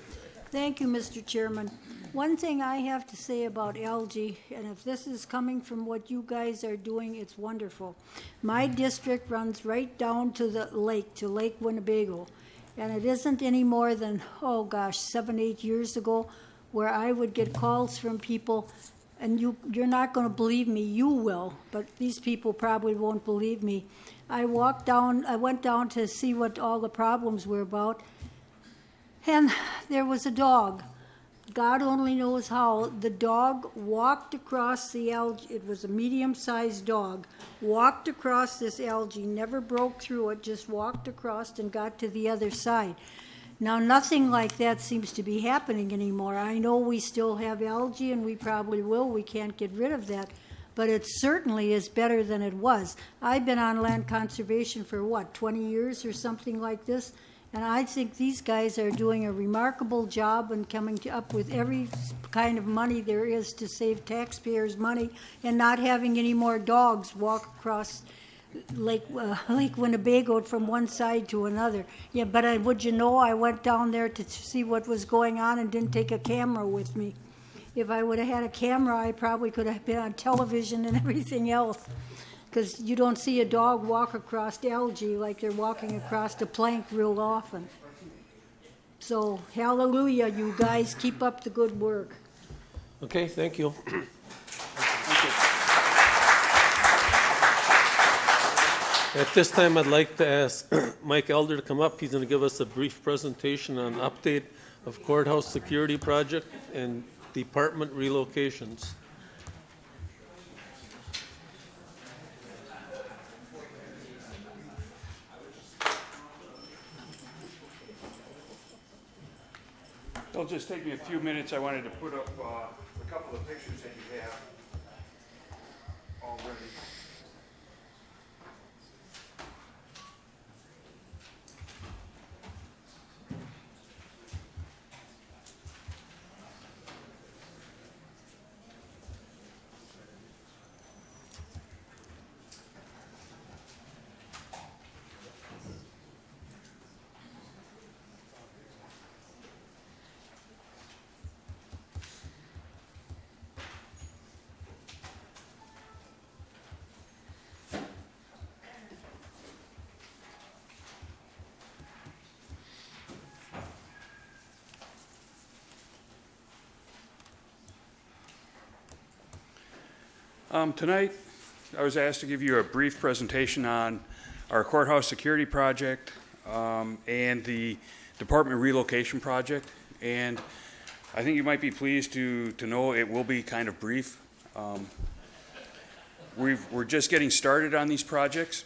Thank you, Mr. Chairman. One thing I have to say about algae, and if this is coming from what you guys are doing, it's wonderful. My district runs right down to the lake, to Lake Winnebago. And it isn't any more than, 7, 8 years ago, where I would get calls from people, and you're not going to believe me, you will, but these people probably won't believe me. I went down to see what all the problems were about, and there was a dog. God only knows how. The dog walked across the algae. It was a medium-sized dog. Walked across this algae, never broke through it, just walked across and got to the other side. Now, nothing like that seems to be happening anymore. I know we still have algae, and we probably will. We can't get rid of that. But it certainly is better than it was. I've been on land conservation for, 20 years or something like this? And I think these guys are doing a remarkable job and coming up with every kind of money there is to save taxpayers money and not having any more dogs walk across Lake Winnebago from one side to another. Yeah, but would you know, I went down there to see what was going on and didn't take a camera with me. If I would have had a camera, I probably could have been on television and everything else. Because you don't see a dog walk across algae like they're walking across the plank real often. So, hallelujah, you guys. Keep up the good work. Okay, thank you. At this time, I'd like to ask Mike Elder to come up. He's going to give us a brief presentation on update of courthouse security project and department relocations. It'll just take me a few minutes. I wanted to put up a couple of pictures that you have already. Tonight, I was asked to give you a brief presentation on our courthouse security project and the department relocation project. And I think you might be pleased to know it will be kind of brief. We're just getting started on these projects.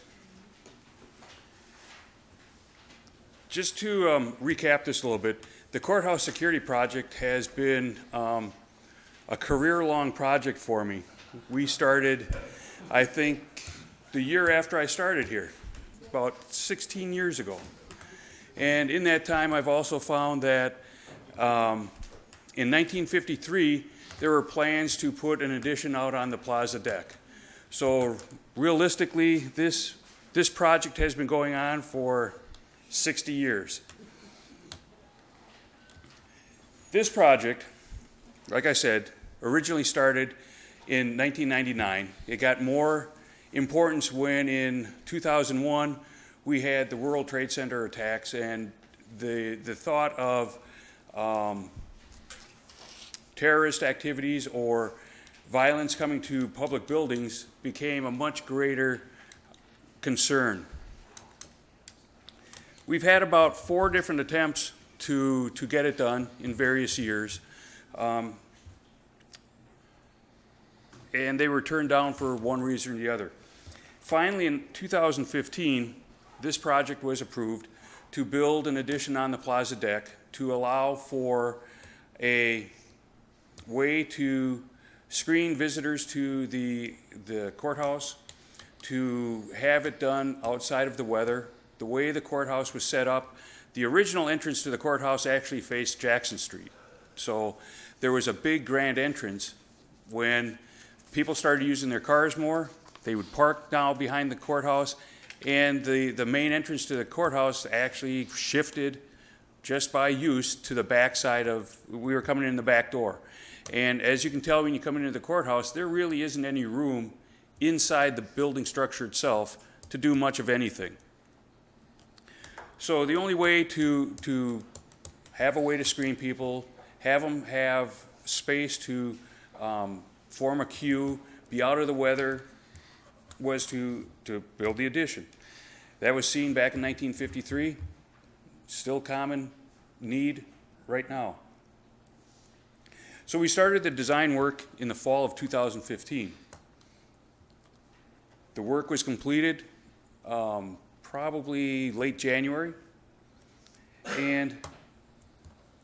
Just to recap this a little bit, the courthouse security project has been a career-long project for me. We started, I think, the year after I started here, about 16 years ago. And in that time, I've also found that in 1953, there were plans to put an addition out on the plaza deck. So realistically, this project has been going on for 60 years. This project, like I said, originally started in 1999. It got more importance when in 2001 we had the World Trade Center attacks, and the thought of terrorist activities or violence coming to public buildings became a much greater concern. We've had about 4 different attempts to get it done in various years. And they were turned down for one reason or the other. Finally, in 2015, this project was approved to build an addition on the plaza deck to allow for a way to screen visitors to the courthouse, to have it done outside of the weather. The way the courthouse was set up, the original entrance to the courthouse actually faced Jackson Street. So there was a big grand entrance. When people started using their cars more, they would park now behind the courthouse, and the main entrance to the courthouse actually shifted just by use to the back side of, we were coming in the back door. And as you can tell when you come into the courthouse, there really isn't any room inside the building structure itself to do much of anything. So the only way to have a way to screen people, have them have space to form a queue, be out of the weather, was to build the addition. That was seen back in 1953, still common need right now. So we started the design work in the fall of 2015. The work was completed probably late January, and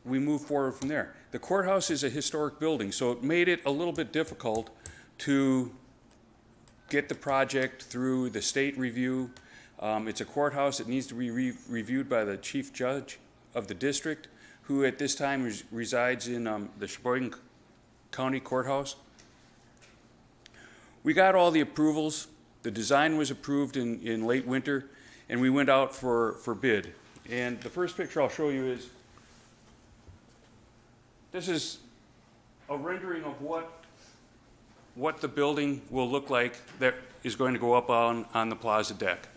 we moved forward from there. The courthouse is a historic building, so it made it a little bit difficult to get the project through the state review. It's a courthouse that needs to be reviewed by the chief judge of the district, who at this time resides in the Sheboygan County Courthouse. We got all the approvals. The design was approved in late winter, and we went out for bid. And the first picture I'll show you is, this is a rendering of what the building will look like that is going to go up on the plaza deck.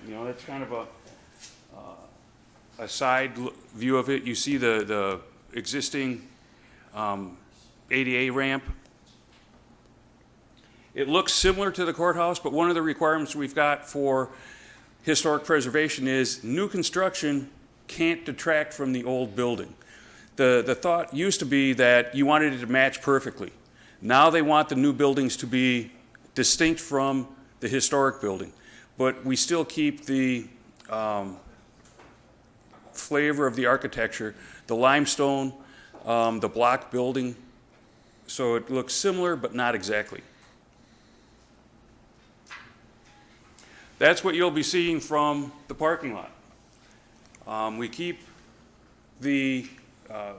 You know, that's kind of a side view of it. You see the existing ADA ramp. It looks similar to the courthouse, but one of the requirements we've got for historic preservation is new construction can't detract from the old building. The thought used to be that you wanted it to match perfectly. Now they want the new buildings to be distinct from the historic building, but we still keep the flavor of the architecture, the limestone, the block building, so it looks similar but not exactly. That's what you'll be seeing from the parking lot. We keep the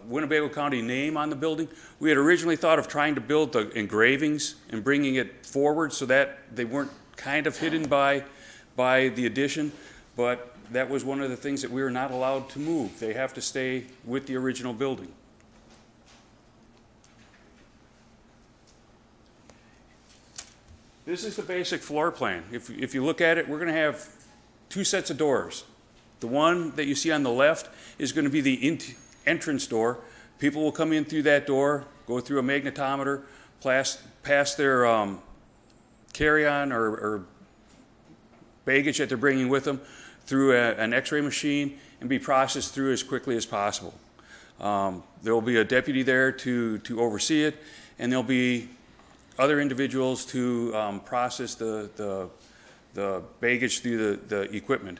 Winnebago County name on the building. We had originally thought of trying to build the engravings and bringing it forward so that they weren't kind of hidden by the addition, but that was one of the things that we were not allowed to move. They have to stay with the original building. This is the basic floor plan. If you look at it, we're going to have 2 sets of doors. The one that you see on the left is going to be the entrance door. People will come in through that door, go through a magnetometer, pass their carry-on or baggage that they're bringing with them through an x-ray machine and be processed through as quickly as possible. There will be a deputy there to oversee it, and there'll be other individuals to process the baggage through the equipment.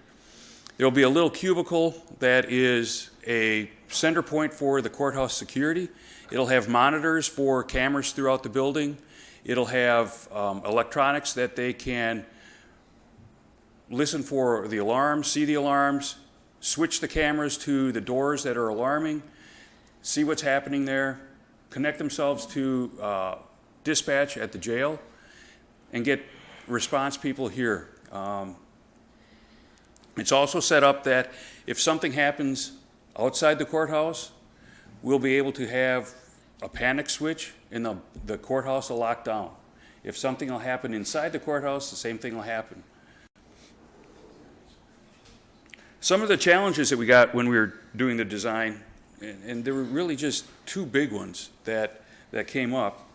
There'll be a little cubicle that is a center point for the courthouse security. It'll have monitors for cameras throughout the building. It'll have electronics that they can listen for the alarms, see the alarms, switch the cameras to the doors that are alarming, see what's happening there, connect themselves to dispatch at the jail, and get response people here. It's also set up that if something happens outside the courthouse, we'll be able to have a panic switch and the courthouse will lock down. If something will happen inside the courthouse, the same thing will happen. Some of the challenges that we got when we were doing the design, and there were really just two big ones that came up,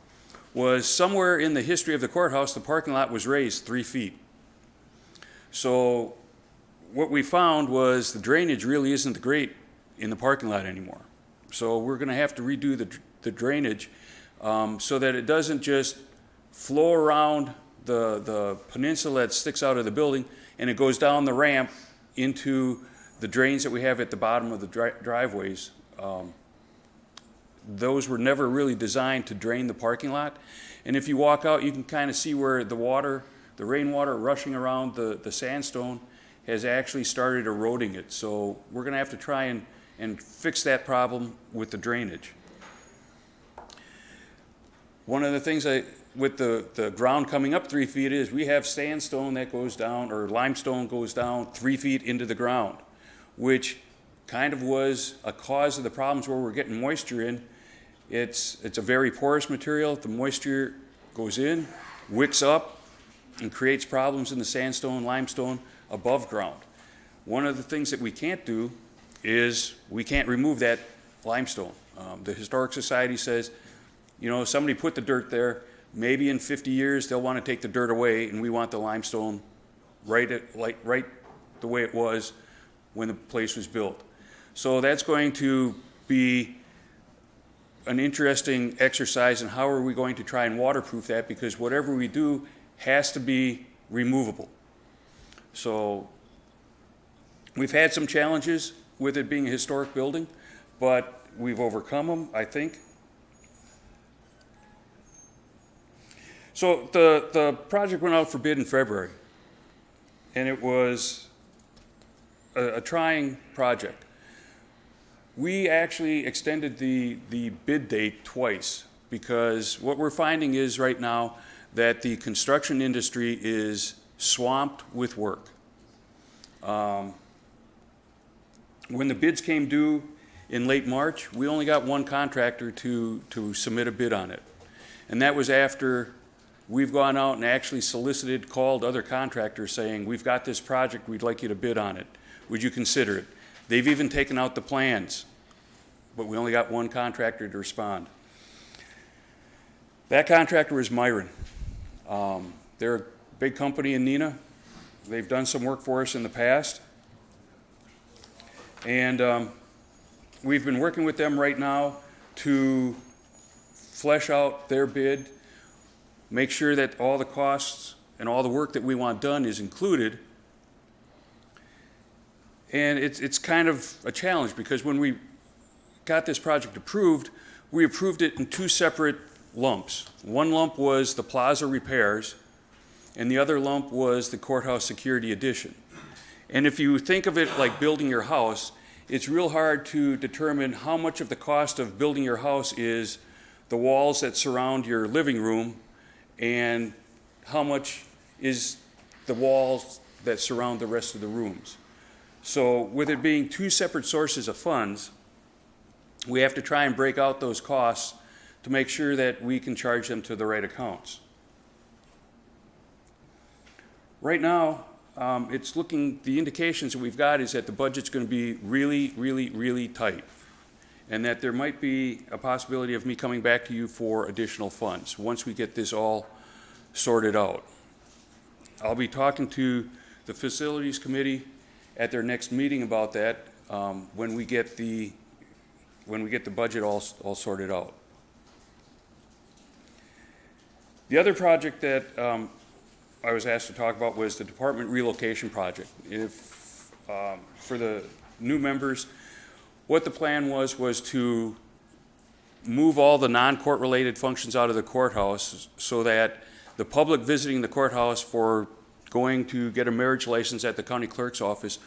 was somewhere in the history of the courthouse, the parking lot was raised 3 feet. So what we found was the drainage really isn't great in the parking lot anymore. So we're going to have to redo the drainage so that it doesn't just flow around the peninsula that sticks out of the building and it goes down the ramp into the drains that we have at the bottom of the driveways. Those were never really designed to drain the parking lot. And if you walk out, you can kind of see where the rainwater rushing around the sandstone has actually started eroding it. So we're going to have to try and fix that problem with the drainage. One of the things with the ground coming up 3 feet is we have sandstone that goes down, or limestone goes down 3 feet into the ground, which kind of was a cause of the problems where we're getting moisture in. It's a very porous material. The moisture goes in, wicks up, and creates problems in the sandstone, limestone above ground. One of the things that we can't do is we can't remove that limestone. The Historic Society says, you know, somebody put the dirt there, maybe in 50 years they'll want to take the dirt away, and we want the limestone right the way it was when the place was built. So that's going to be an interesting exercise in how are we going to try and waterproof that, because whatever we do has to be removable. So we've had some challenges with it being a historic building, but we've overcome them, I think. So the project went out for bid in February, and it was a trying project. We actually extended the bid date twice, because what we're finding is right now that the construction industry is swamped with work. When the bids came due in late March, we only got one contractor to submit a bid on it. And that was after we've gone out and actually called other contractors saying, we've got this project, we'd like you to bid on it. Would you consider it? They've even taken out the plans, but we only got one contractor to respond. That contractor is Myron. They're a big company in Neenah. They've done some work for us in the past. And we've been working with them right now to flesh out their bid, make sure that all the costs and all the work that we want done is included. And it's kind of a challenge, because when we got this project approved, we approved it in two separate lumps. One lump was the plaza repairs, and the other lump was the courthouse security addition. And if you think of it like building your house, it's real hard to determine how much of the cost of building your house is the walls that surround your living room, and how much is the walls that surround the rest of the rooms. So with it being two separate sources of funds, we have to try and break out those costs to make sure that we can charge them to the right accounts. Right now, the indications that we've got is that the budget's going to be really, really, really tight, and that there might be a possibility of me coming back to you for additional funds once we get this all sorted out. I'll be talking to the Facilities Committee at their next meeting about that when we get the budget all sorted out. The other project that I was asked to talk about was the department relocation project. For the new members, what the plan was to move all the non-court related functions out of the courthouse so that the public visiting the courthouse for going to get a marriage license at the county clerk's office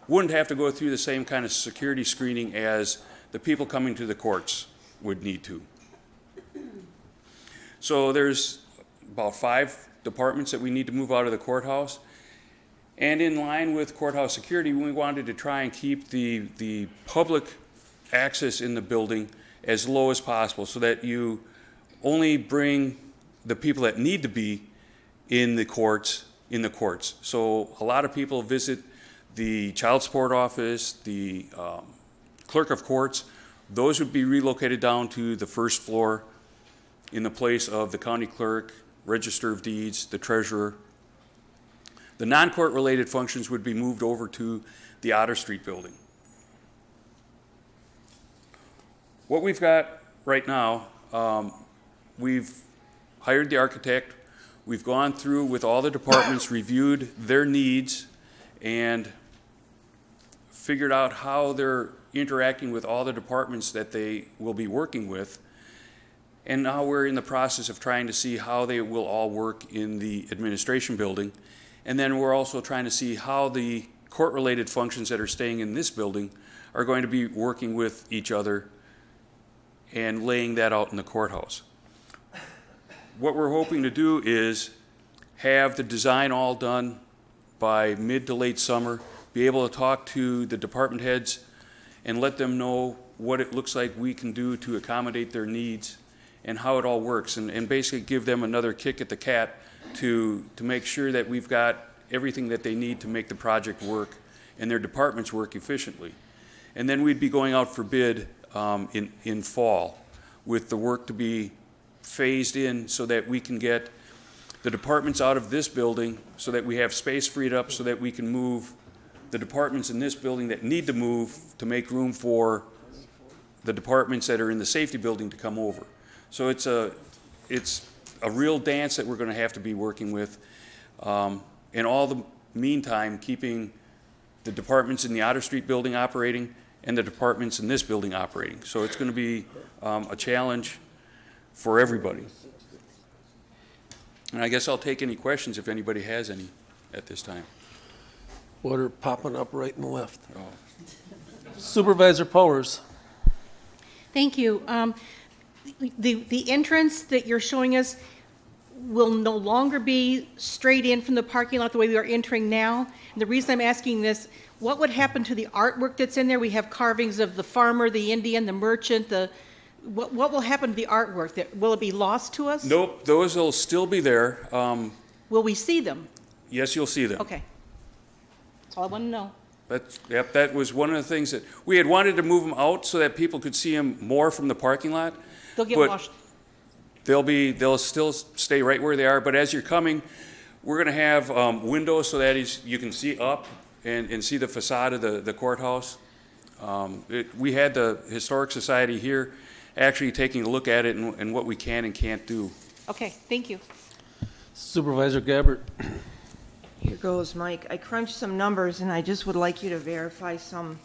wouldn't have to go through the same kind of security screening as the people coming to the courts would need to. So there's about 5 departments that we need to move out of the courthouse. And in line with courthouse security, we wanted to try and keep the public access in the building as low as possible so that you only bring the people that need to be in the courts. So a lot of people visit the child support office, the clerk of courts. Those would be relocated down to the first floor in the place of the county clerk, register of deeds, the treasurer. The non-court related functions would be moved over to the Otter Street building. What we've got right now, we've hired the architect. We've gone through with all the departments, reviewed their needs, and figured out how they're interacting with all the departments that they will be working with. And now we're in the process of trying to see how they will all work in the administration building. And then we're also trying to see how the court-related functions that are staying in this building are going to be working with each other and laying that out in the courthouse. What we're hoping to do is have the design all done by mid to late summer, be able to talk to the department heads and let them know what it looks like we can do to accommodate their needs and how it all works, and basically give them another kick at the cat to make sure that we've got everything that they need to make the project work and their departments work efficiently. And then we'd be going out for bid in fall with the work to be phased in so that we can get the departments out of this building so that we have space freed up so that we can move the departments in this building that need to move to make room for the departments that are in the safety building to come over. So it's a real dance that we're going to have to be working with. In all the meantime, keeping the departments in the Otter Street building operating and the departments in this building operating. So it's going to be a challenge for everybody. And I guess I'll take any questions if anybody has any at this time. Water popping up right and left. Oh. Supervisor Powers. Thank you. The entrance that you're showing us will no longer be straight in from the parking lot the way we are entering now. And the reason I'm asking this, what would happen to the artwork that's in there? We have carvings of the farmer, the Indian, the merchant, what will happen to the artwork? Will it be lost to us? Nope, those will still be there. Will we see them? Yes, you'll see them. Okay. That's all I want to know. That was one of the things that we had wanted to move them out so that people could see them more from the parking lot. They'll get but washed. They'll still stay right where they are, but as you're coming, we're going to have windows so that you can see up and see the facade of the courthouse. We had the Historic Society here actually taking a look at it and what we can and can't do. Okay, thank you. Supervisor Gabbard. Here goes, Mike. I crunched some numbers, and I just would like you to verify some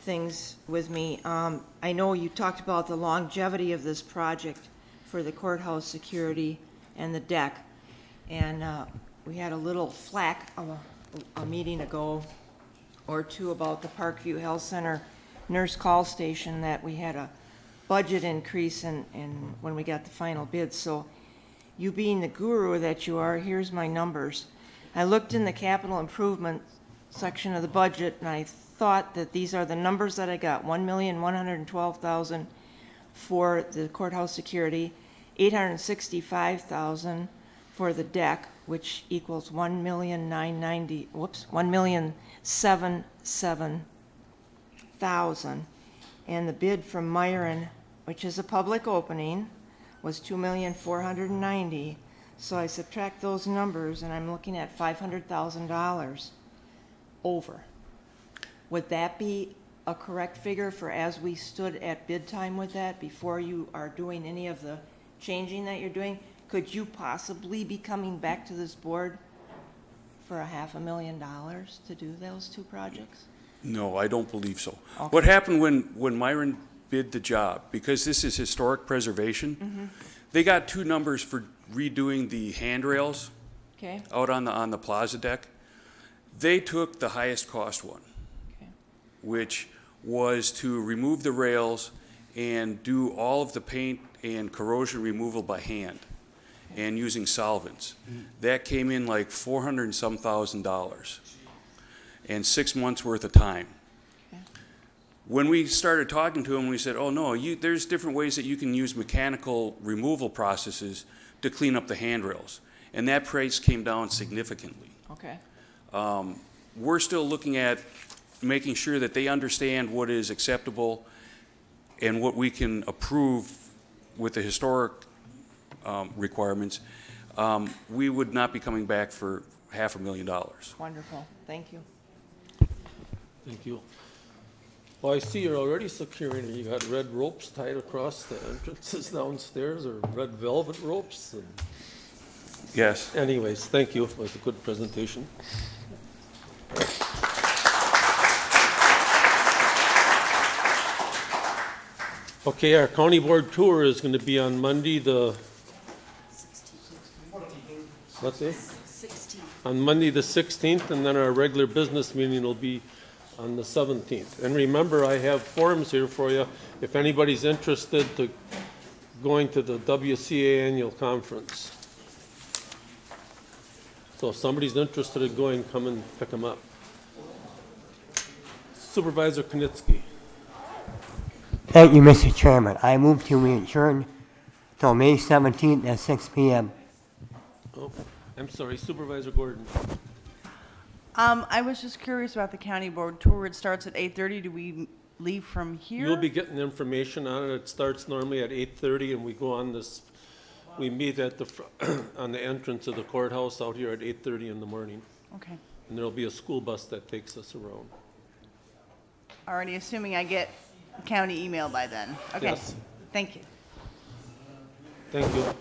things with me. I know you talked about the longevity of this project for the courthouse security and the deck, and we had a little flack a meeting ago or two about the Parkview Health Center nurse call station that we had a budget increase in when we got the final bid. So you being the guru that you are, here's my numbers. I looked in the capital improvement section of the budget, and I thought that these are the numbers that I got. $1,112,000 for the courthouse security, $865,000 for the deck, which equals $1,777,000. And the bid from Myron, which is a public opening, was $2,490,000. So I subtract those numbers, and I'm looking at $500,000 over. Would that be a correct figure for as we stood at bid time with that, before you are doing any of the changing that you're doing? Could you possibly be coming back to this board for $500,000 to do those two projects? No, I don't believe so. Okay. What happened when Myron bid the job, because this is historic preservation, they got two numbers for redoing the handrails Okay. out on the plaza deck. They took the highest cost one, which was to remove the rails and do all of the paint and corrosion removal by hand and using solvents. That came in like $400 and some thousand and 6 months worth of time. When we started talking to him, we said, oh no, there's different ways that you can use mechanical removal processes to clean up the handrails. And that price came down significantly. Okay. We're still looking at making sure that they understand what is acceptable and what we can approve with the historic requirements. We would not be coming back for $500,000. Wonderful. Thank you. Thank you. Well, I see you're already securing it. You got red ropes tied across the entrances downstairs, or red velvet ropes. And yes. Anyways, thank you. It was a good presentation. Okay, our county board tour is going to be on Monday the... What's it? 16th. On Monday the 16th, and then our regular business meeting will be on the 17th. And remember, I have forms here for you if anybody's interested to going to the WCA annual conference. So if somebody's interested in going, come and pick them up. Supervisor Knitsky. Thank you, Mr. Chairman. I move to adjourn till May 17th at 6 p.m. Oh, I'm sorry, Supervisor Gordon. I was just curious about the county board tour. It starts at 8:30. Do we leave from here? You'll be getting information on it. It starts normally at 8:30, and we go on this. We meet at the on the entrance of the courthouse out here at 8:30 in the morning. Okay. And there'll be a school bus that takes us around. Already assuming I get county email by then. Okay. Yes. Thank you. Thank you.